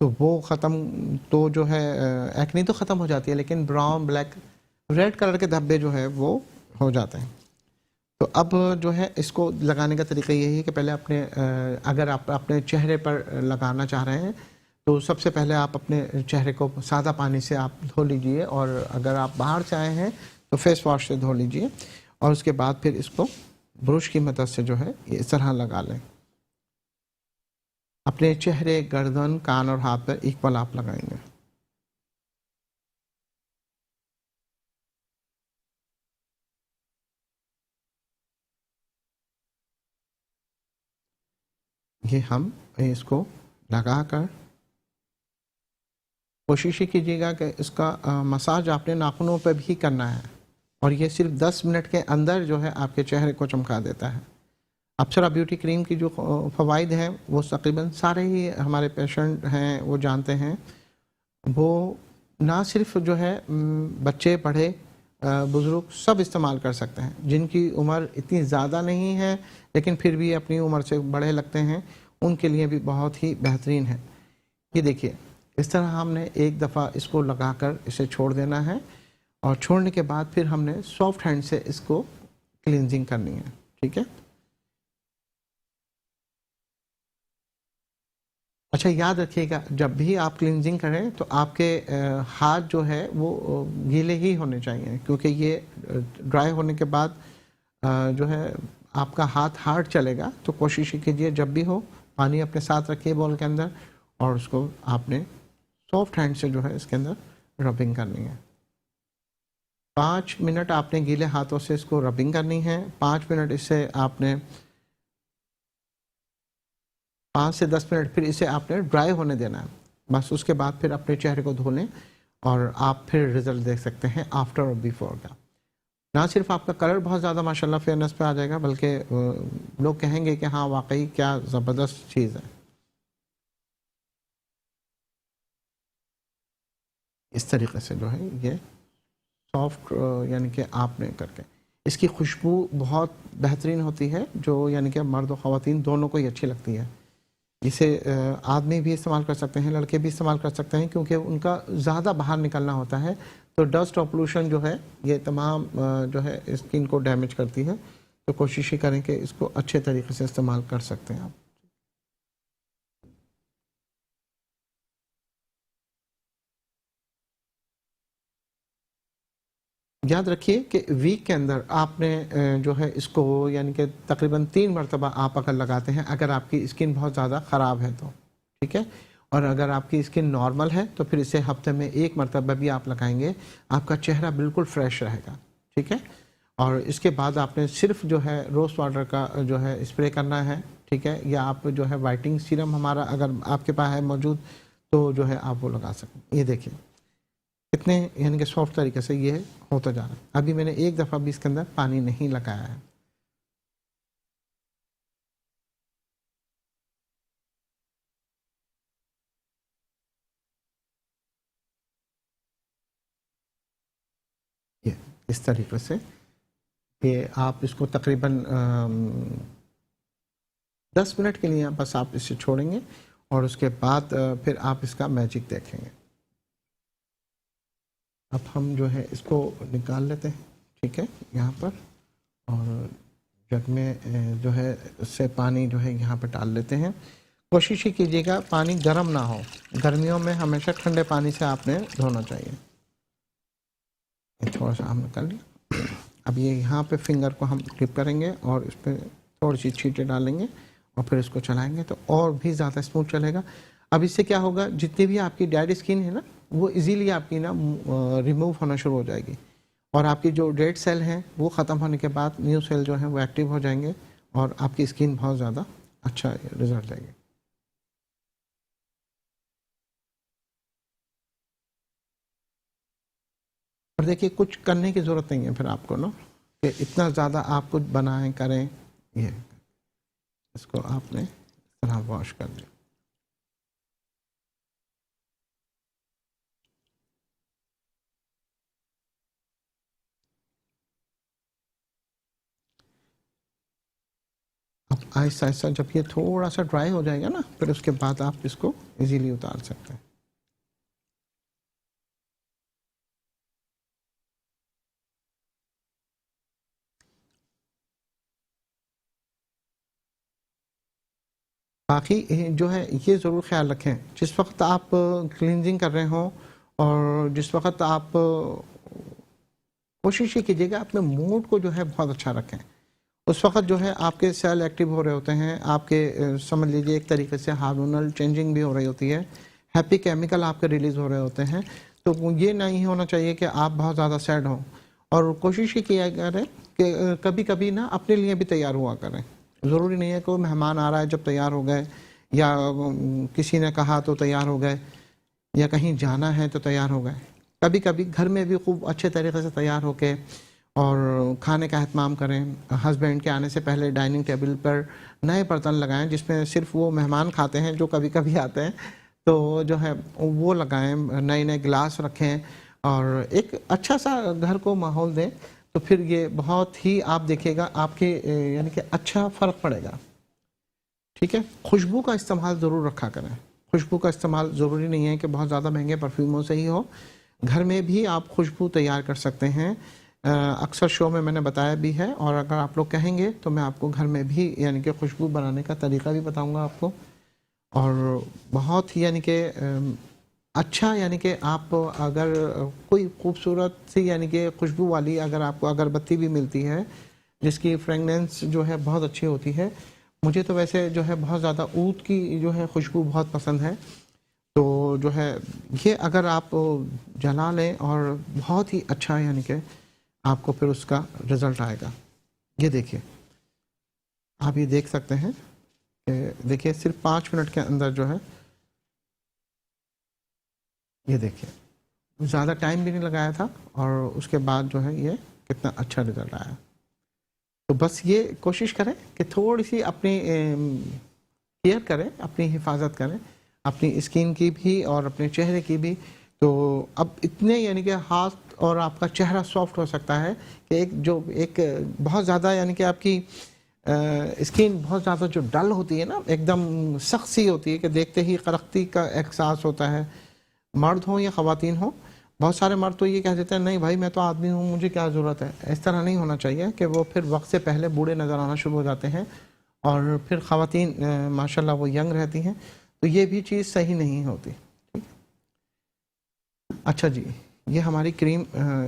तो वो ख़त्म तो जो है एक्नी तो ख़त्म हो जाती है, लेकिन ब्राउन, ब्लैक, रेड कलर के धब्बे जो है वो हो जाते हैं। तो अब जो है इसको लगाने का तरीका यही है कि पहले अपने अगर आप अपने चेहरे पर लगाना चाह रहे हैं तो सबसे पहले आप अपने चेहरे को सादा पानी से आप धो लीजिए, और अगर आप बाहर से आए हैं तो फेस वॉश से धो लीजिए, और उसके बाद फिर इसको ब्रश की मदद से जो है इस तरह लगा लें। अपने चेहरे, गर्दन, कान और हाथ पर इक्वल आप लगाएंगे। ये हम इसको लगाकर कोशिश ही कीजिएगा कि इसका मसाज आपने नाखूनों पर भी करना है, और ये सिर्फ 10 मिनट के अंदर जो है आपके चेहरे को चमका देता है। अप्सरा ब्यूटी क्रीम की जो फ़वाइद हैं वो तकरीबन सारे ही हमारे पेशेंट हैं वो जानते हैं। वो ना सिर्फ जो है बच्चे, बड़े, बुज़ुर्ग सब इस्तेमाल कर सकते हैं। जिनकी उम्र इतनी ज़्यादा नहीं है लेकिन फिर भी अपनी उम्र से बड़े लगते हैं, उनके लिए भी बहुत ही बेहतरीन है। ये देखिए इस तरह हमने एक दफ़ा इसको लगाकर इसे छोड़ देना है, और छोड़ने के बाद फिर हमने सॉफ्ट हैंड से इसको क्लींजिंग करनी है, ठीक है। अच्छा याद रखिएगा, जब भी आप क्लींजिंग करें तो आपके हाथ जो है वो गीले ही होने चाहिए, क्योंकि ये ड्राई होने के बाद जो है आपका हाथ हार्ड चलेगा। तो कोशिश कीजिए जब भी हो पानी अपने साथ रखिए बॉल के अंदर, और उसको आपने सॉफ्ट हैंड से जो है इसके अंदर रबिंग करनी है। 5 मिनट आपने गीले हाथों से इसको रबिंग करनी है। 5 मिनट इससे आपने 5 से 10 मिनट फिर इसे आपने ड्राई होने देना है। बस उसके बाद फिर अपने चेहरे को धो लें, और आप फिर रिजल्ट देख सकते हैं आफ्टर और बिफोर का। ना सिर्फ आपका कलर बहुत ज़्यादा माशाल्लाह फेयरनेस पे आ जाएगा, बल्कि लोग कहेंगे कि हाँ वाकई क्या ज़बरदस्त चीज़ है। इस तरीके से जो है ये सॉफ्ट यानी कि आपने करके, इसकी खुशबू बहुत बेहतरीन होती है, जो यानी कि मर्द और ख़वातीन दोनों को ही अच्छी लगती है। इसे आदमी भी इस्तेमाल कर सकते हैं, लड़के भी इस्तेमाल कर सकते हैं, क्योंकि उनका ज़्यादा बाहर निकलना होता है तो डस्ट और पोल्यूशन जो है ये तमाम जो है स्किन को डैमेज करती है। तो कोशिश ही करें कि इसको अच्छे तरीके से इस्तेमाल कर सकते हैं आप। याद रखिए कि वीक के अंदर आपने जो है इसको यानी कि तकरीबन 3 मरतबा आप अगर लगाते हैं, अगर आपकी स्किन बहुत ज़्यादा ख़राब है तो, ठीक है। और अगर आपकी स्किन नॉर्मल है तो फिर इसे हफ्ते में 1 मरतबा भी आप लगाएंगे, आपका चेहरा बिल्कुल फ्रेश रहेगा, ठीक है। और इसके बाद आपने सिर्फ जो है रोज़ वाटर का जो है स्प्रे करना है, ठीक है, या आप जो है वाइटनिंग सीरम हमारा अगर आपके पास है मौजूद तो जो है आप वो लगा सकें। ये देखिए कितने यानी कि सॉफ्ट तरीके से ये होता जा रहा है। अभी मैंने एक दफ़ा भी इसके अंदर पानी नहीं लगाया है। ये इस तरीके से ये आप इसको तकरीबन 10 मिनट के लिए बस आप इसे छोड़ेंगे और उसके बाद फिर आप इसका मैजिक देखेंगे। अब हम जो है इसको निकाल लेते हैं, ठीक है, यहाँ पर, और जग में जो है उससे पानी जो है यहाँ पर डाल लेते हैं। कोशिश ही कीजिएगा पानी गर्म ना हो, गर्मियों में हमेशा ठंडे पानी से आपने धोना चाहिए। थोड़ा सा हमने कर लिया। अब ये यहाँ पे फिंगर को हम डिप करेंगे और इस पर थोड़ी सी छींटे डालेंगे और फिर इसको चलाएंगे तो और भी ज़्यादा स्मूथ चलेगा। अब इससे क्या होगा, जितनी भी आपकी डेड स्किन है ना वो इजीली आपकी ना रिमूव होना शुरू हो जाएगी, और आपकी जो डेड सेल हैं वो ख़त्म होने के बाद न्यू सेल जो हैं वो एक्टिव हो जाएंगे और आपकी स्किन बहुत ज़्यादा अच्छा रिजल्ट देगी। और देखिए कुछ करने की ज़रूरत नहीं है फिर आपको ना, कि इतना ज़्यादा आप कुछ बनाएं करें। ये इसको आपने इस तरह वॉश कर लिया। अब आहिस्ता आहिस्ता जब ये थोड़ा सा ड्राई हो जाएगा ना, फिर उसके बाद आप इसको इजीली उतार सकते हैं। बाकी जो है ये ज़रूर ख्याल रखें, जिस वक्त आप क्लींजिंग कर रहे हों और जिस वक्त आप कोशिश ये कीजिएगा अपने मूड को जो है बहुत अच्छा रखें। उस वक्त जो है आपके सेल एक्टिव हो रहे होते हैं, आपके समझ लीजिए एक तरीके से हार्मोनल चेंजिंग भी हो रही होती है, हैप्पी केमिकल आपके रिलीज़ हो रहे होते हैं। तो ये नहीं होना चाहिए कि आप बहुत ज़्यादा सैड हों, और कोशिश ये किया करें कि कभी कभी ना अपने लिए भी तैयार हुआ करें। ज़रूरी नहीं है कि मेहमान आ रहा है जब तैयार हो गए, या किसी ने कहा तो तैयार हो गए, या कहीं जाना है तो तैयार हो गए। कभी कभी घर में भी खूब अच्छे तरीके से तैयार होके और खाने का एहतमाम करें। हस्बैंड के आने से पहले डाइनिंग टेबल पर नए बर्तन लगाएं जिसमें सिर्फ वो मेहमान खाते हैं जो कभी कभी आते हैं, तो जो है वो लगाएं, नए नए गिलास रखें और एक अच्छा सा घर को माहौल दें। तो फिर ये बहुत ही आप देखिएगा आपके यानी कि अच्छा फ़र्क पड़ेगा, ठीक है। खुशबू का इस्तेमाल ज़रूर रखा करें। खुशबू का इस्तेमाल ज़रूरी नहीं है कि बहुत ज़्यादा महंगे परफ्यूमों से ही हो, घर में भी आप खुशबू तैयार कर सकते हैं। अक्सर शो में मैंने बताया भी है, और अगर आप लोग कहेंगे तो मैं आपको घर में भी यानी कि खुशबू बनाने का तरीका भी बताऊंगा आपको। और बहुत ही यानी कि अच्छा, यानी कि आप अगर कोई खूबसूरत सी यानी कि खुशबू वाली अगर आपको अगरबत्ती भी मिलती है जिसकी फ्रेगनेंस जो है बहुत अच्छी होती है, मुझे तो वैसे जो है बहुत ज़्यादा ऊद की जो है खुशबू बहुत पसंद है, तो जो है ये अगर आप जला लें और बहुत ही अच्छा यानी कि आपको फिर उसका रिज़ल्ट आएगा। ये देखिए, आप ये देख सकते हैं कि देखिए सिर्फ 5 मिनट के अंदर जो है, ये देखिए ज़्यादा टाइम भी नहीं लगाया था और उसके बाद जो है ये कितना अच्छा रिज़ल्ट आया। तो बस ये कोशिश करें कि थोड़ी सी अपनी केयर करें, अपनी हिफाजत करें, अपनी स्किन की भी और अपने चेहरे की भी। तो अब इतने यानी कि हाथ और आपका चेहरा सॉफ्ट हो सकता है कि एक बहुत ज़्यादा यानी कि आपकी स्किन बहुत ज़्यादा जो डल होती है ना, एकदम सख्त सी होती है कि देखते ही कड़कती का एहसास होता है, मर्द हो या ख़वातीन हो। बहुत सारे मर्द तो ये कह देते हैं नहीं भाई मैं तो आदमी हूँ, मुझे क्या ज़रूरत है। इस तरह नहीं होना चाहिए कि वो फिर वक्त से पहले बूढ़े नज़र आना शुरू हो जाते हैं और फिर ख़वातीन माशाल्लाह वो यंग रहती हैं, तो ये भी चीज़ सही नहीं होती। अच्छा जी, ये हमारी क्रीम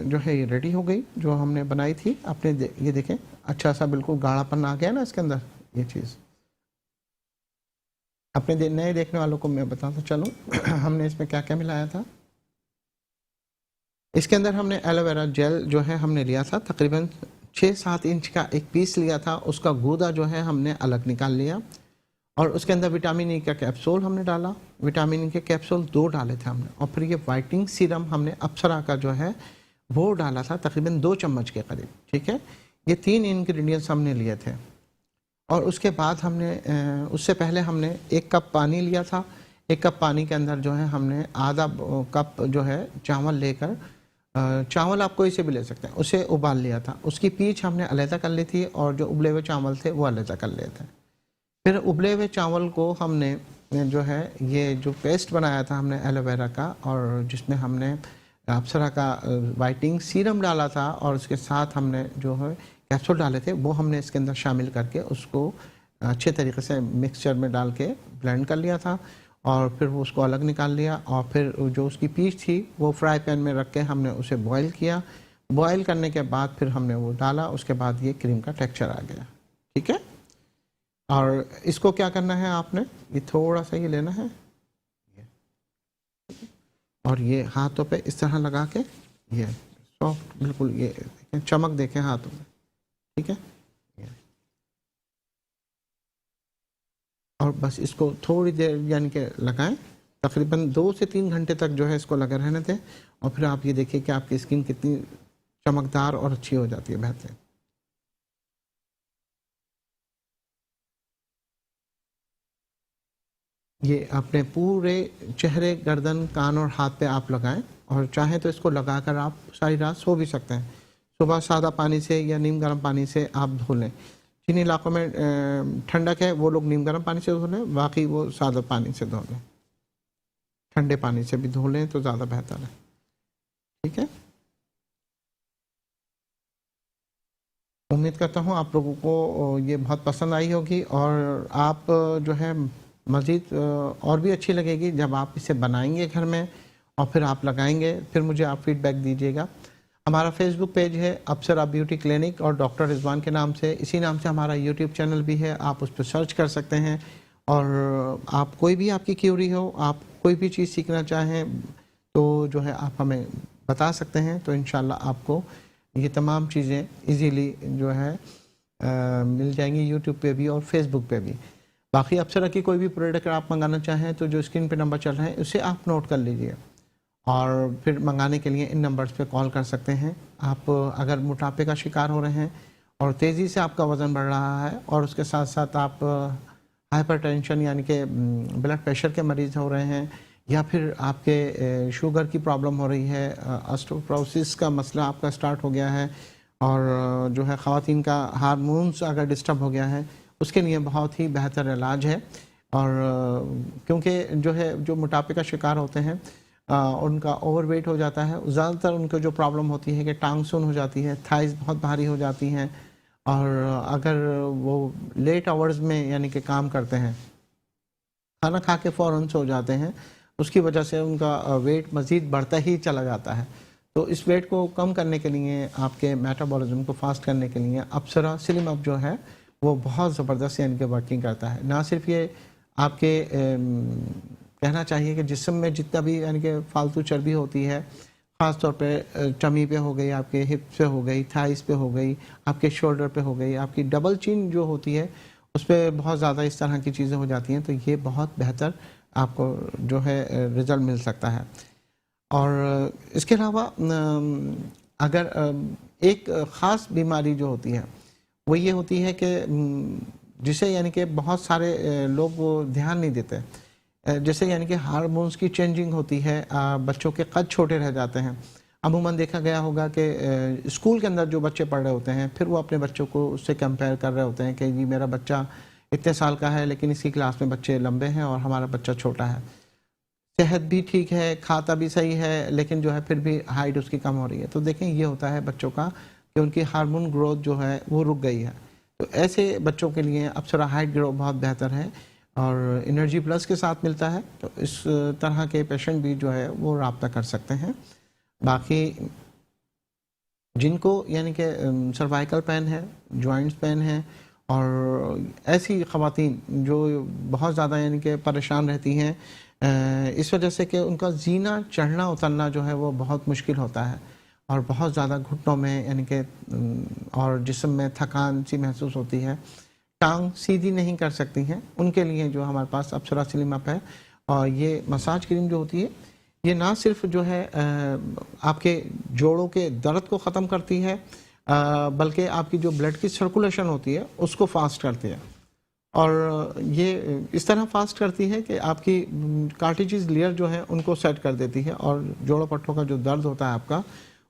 जो है ये रेडी हो गई, जो हमने बनाई थी। आपने ये देखें अच्छा सा बिल्कुल गाढ़ापन आ गया ना इसके अंदर। ये चीज़ अपने नए देखने वालों को मैं बताता चलूँ हमने इसमें क्या क्या मिलाया था। इसके अंदर हमने एलोवेरा जेल जो है हमने लिया था, तकरीबन 6-7 इंच का एक पीस लिया था। उसका गूदा जो है हमने अलग निकाल लिया और उसके अंदर विटामिन ई का कैप्सूल हमने डाला। विटामिन ई के कैप्सूल 2 डाले थे हमने। और फिर ये वाइटनिंग सीरम हमने अप्सरा का जो है वो डाला था, तकरीबन 2 चम्मच के करीब। ठीक है, ये 3 इंग्रेडिएंट्स हमने लिए थे। और उसके बाद हमने उससे पहले हमने 1 कप पानी लिया था। 1 कप पानी के अंदर जो है हमने आधा कप जो है चावल लेकर, चावल आप कोई से भी ले सकते हैं, उसे उबाल लिया था। उसकी पीच हमने अलहदा कर ली थी और जो उबले हुए चावल थे वो अलहदा कर लिए थे। फिर उबले हुए चावल को हमने जो है ये जो पेस्ट बनाया था हमने एलोवेरा का, और जिसमें हमने अप्सरा का वाइटनिंग सीरम डाला था और उसके साथ हमने जो है कैप्सूल डाले थे, वो हमने इसके अंदर शामिल करके उसको अच्छे तरीके से मिक्सचर में डाल के ब्लेंड कर लिया था। और फिर वो उसको अलग निकाल लिया और फिर जो उसकी पीच थी वो फ्राई पैन में रख के हमने उसे बॉईल किया। बॉईल करने के बाद फिर हमने वो डाला, उसके बाद ये क्रीम का टेक्सचर आ गया। ठीक है, और इसको क्या करना है आपने, ये थोड़ा सा ये लेना है और ये हाथों पे इस तरह लगा के, ये सॉफ्ट बिल्कुल, ये देखें चमक देखें हाथों में। ठीक है, और बस इसको थोड़ी देर यानी कि लगाएं, तकरीबन 2 से 3 घंटे तक जो है इसको लगे रहने दें। और फिर आप ये देखिए कि आपकी स्किन कितनी चमकदार और अच्छी हो जाती है, बेहतरीन। ये अपने पूरे चेहरे, गर्दन, कान और हाथ पे आप लगाएं और चाहें तो इसको लगाकर आप सारी रात सो भी सकते हैं। सुबह सादा पानी से या नीम गर्म पानी से आप धो लें। जिन इलाकों में ठंडक है वो लोग नीम गर्म पानी से धो लें, बाकी वो सादा पानी से धो लें। ठंडे पानी से भी धो लें तो ज़्यादा बेहतर है। ठीक है, उम्मीद करता हूँ आप लोगों को ये बहुत पसंद आई होगी और आप जो है मज़ीद और भी अच्छी लगेगी जब आप इसे बनाएंगे घर में और फिर आप लगाएंगे। फिर मुझे आप फीडबैक दीजिएगा। हमारा फेसबुक पेज है अप्सरा ब्यूटी क्लिनिक और डॉक्टर रिजवान के नाम से, इसी नाम से हमारा यूट्यूब चैनल भी है, आप उस पर सर्च कर सकते हैं। और आप कोई भी आपकी क्यूरी हो, आप कोई भी चीज़ सीखना चाहें तो जो है आप हमें बता सकते हैं, तो इंशाल्लाह आपको ये तमाम चीज़ें इजीली जो है मिल जाएंगी यूट्यूब पे भी और फेसबुक पे भी। बाकी अप्सरा की कोई भी प्रोडक्ट आप मंगाना चाहें तो जो स्क्रीन पे नंबर चल रहे हैं उसे आप नोट कर लीजिए और फिर मंगाने के लिए इन नंबर्स पे कॉल कर सकते हैं। आप अगर मोटापे का शिकार हो रहे हैं और तेज़ी से आपका वज़न बढ़ रहा है और उसके साथ साथ आप हाइपरटेंशन यानी कि ब्लड प्रेशर के मरीज़ हो रहे हैं, या फिर आपके शुगर की प्रॉब्लम हो रही है, ऑस्टियोपोरोसिस का मसला आपका स्टार्ट हो गया है, और जो है ख़वातीन का हार्मोन्स अगर डिस्टर्ब हो गया है, उसके लिए बहुत ही बेहतर इलाज है। और क्योंकि जो है जो मोटापे का शिकार होते हैं उनका ओवरवेट हो जाता है, ज़्यादातर उनको जो प्रॉब्लम होती है कि टांग सुन हो जाती है, थाइस बहुत भारी हो जाती हैं, और अगर वो लेट आवर्स में यानी कि काम करते हैं, खाना खा के फ़ौरन सो जाते हैं, उसकी वजह से उनका वेट मज़ीद बढ़ता ही चला जाता है। तो इस वेट को कम करने के लिए, आपके मेटाबॉलिज्म को फास्ट करने के लिए अप्सरा स्लिम अप जो है वो बहुत ज़बरदस्त यानी कि वर्किंग करता है। ना सिर्फ ये आपके कहना चाहिए कि जिस्म में जितना भी यानी कि फालतू चर्बी होती है, ख़ास तौर पे टमी पे हो गई, आपके हिप पे हो गई, थाइस पे हो गई, आपके शोल्डर पे हो गई, आपकी डबल चिन जो होती है उस पर बहुत ज़्यादा इस तरह की चीज़ें हो जाती हैं, तो ये बहुत बेहतर आपको जो है रिज़ल्ट मिल सकता है। और इसके अलावा अगर एक ख़ास बीमारी जो होती है वो ये होती है कि जिसे यानी कि बहुत सारे लोग वो ध्यान नहीं देते, जैसे यानी कि हार्मोन्स की चेंजिंग होती है, बच्चों के कद छोटे रह जाते हैं। अमूमन देखा गया होगा कि स्कूल के अंदर जो बच्चे पढ़ रहे होते हैं फिर वो अपने बच्चों को उससे कंपेयर कर रहे होते हैं कि जी मेरा बच्चा इतने साल का है लेकिन इसी क्लास में बच्चे लंबे हैं और हमारा बच्चा छोटा है, सेहत भी ठीक है, खाता भी सही है, लेकिन जो है फिर भी हाइट उसकी कम हो रही है। तो देखें ये होता है बच्चों का कि उनकी हार्मोन ग्रोथ जो है वो रुक गई है। तो ऐसे बच्चों के लिए अप्सरा हाइट ग्रो बहुत बेहतर है और एनर्जी प्लस के साथ मिलता है। तो इस तरह के पेशेंट भी जो है वो रब्ता कर सकते हैं। बाकी जिनको यानी कि सर्वाइकल पेन है, जॉइंट्स पेन है और ऐसी ख़वातीन जो बहुत ज़्यादा यानी कि परेशान रहती हैं इस वजह से कि उनका जीना चढ़ना उतरना जो है वो बहुत मुश्किल होता है और बहुत ज़्यादा घुटनों में यानी कि और जिस्म में थकान सी महसूस होती है, टांग सीधी नहीं कर सकती हैं, उनके लिए जो हमारे पास अप्सरा स्लिम अप है। और ये मसाज क्रीम जो होती है ये ना सिर्फ जो है आपके जोड़ों के दर्द को ख़त्म करती है बल्कि आपकी जो ब्लड की सर्कुलेशन होती है उसको फास्ट करती है। और ये इस तरह फास्ट करती है कि आपकी कार्टिलेज लेयर जो है उनको सेट कर देती है और जोड़ों पट्टों का जो दर्द होता है आपका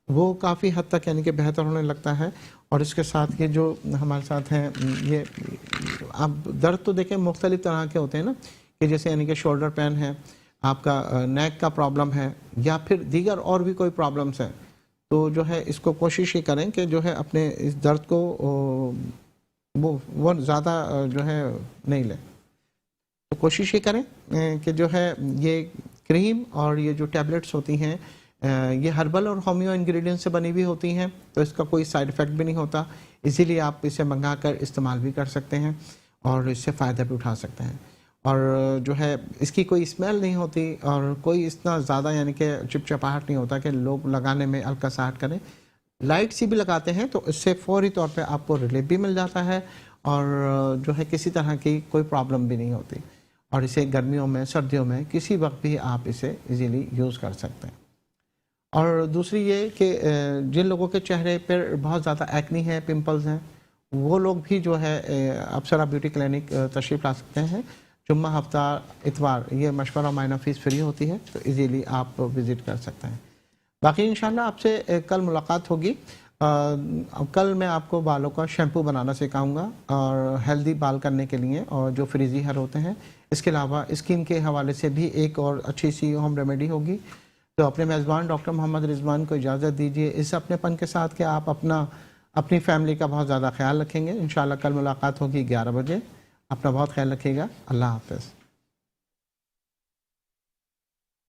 वो काफ़ी हद तक यानी कि बेहतर होने लगता है। और इसके साथ ये जो हमारे साथ हैं ये आप दर्द तो देखें मुख्तलिफ तरह के होते हैं ना, कि जैसे यानी कि शोल्डर पेन है, आपका नेक का प्रॉब्लम है या फिर दीगर और भी कोई प्रॉब्लम्स हैं, तो जो है इसको कोशिश ही करें कि जो है अपने इस दर्द को वो ज़्यादा जो है नहीं लें। तो कोशिश ये करें कि जो है ये क्रीम और ये जो टैबलेट्स होती हैं ये हर्बल और होम्यो इंग्रेडिएंट से बनी हुई होती हैं, तो इसका कोई साइड इफ़ेक्ट भी नहीं होता। इसीलिए आप इसे मंगा कर इस्तेमाल भी कर सकते हैं और इससे फ़ायदा भी उठा सकते हैं। और जो है इसकी कोई स्मेल नहीं होती और कोई इतना ज़्यादा यानी कि चिपचिपाहट नहीं होता कि लोग लगाने में हल्कासाहट करें। लाइट सी भी लगाते हैं तो इससे फौरी तौर पे आपको रिलीफ भी मिल जाता है और जो है किसी तरह की कोई प्रॉब्लम भी नहीं होती। और इसे गर्मियों में, सर्दियों में किसी वक्त भी आप इसे इजीली यूज़ कर सकते हैं। और दूसरी ये कि जिन लोगों के चेहरे पर बहुत ज़्यादा एक्नी है, पिंपल्स हैं, वो लोग भी जो है अप्सरा ब्यूटी क्लिनिक तशरीफ़ ला सकते हैं। जुम्मा, हफ्ता, इतवार ये मशवरा मायना फ़ीस फ्री होती है, तो इजीली आप विज़िट कर सकते हैं। बाकी इंशाल्लाह आपसे कल मुलाकात होगी। कल मैं आपको बालों का शैम्पू बनाना सिखाऊंगा और हेल्दी बाल करने के लिए, और जो फ्रीजी हेयर होते हैं। इसके अलावा स्किन के हवाले से भी एक और अच्छी सी होम रेमेडी होगी। तो अपने मेज़बान डॉक्टर मोहम्मद रिजवान को इजाज़त दीजिए इस अपनेपन के साथ कि आप अपनी फैमिली का बहुत ज़्यादा ख्याल रखेंगे। इंशाल्लाह कल मुलाकात होगी 11 बजे। अपना बहुत ख्याल रखिएगा। अल्लाह हाफ़िज़।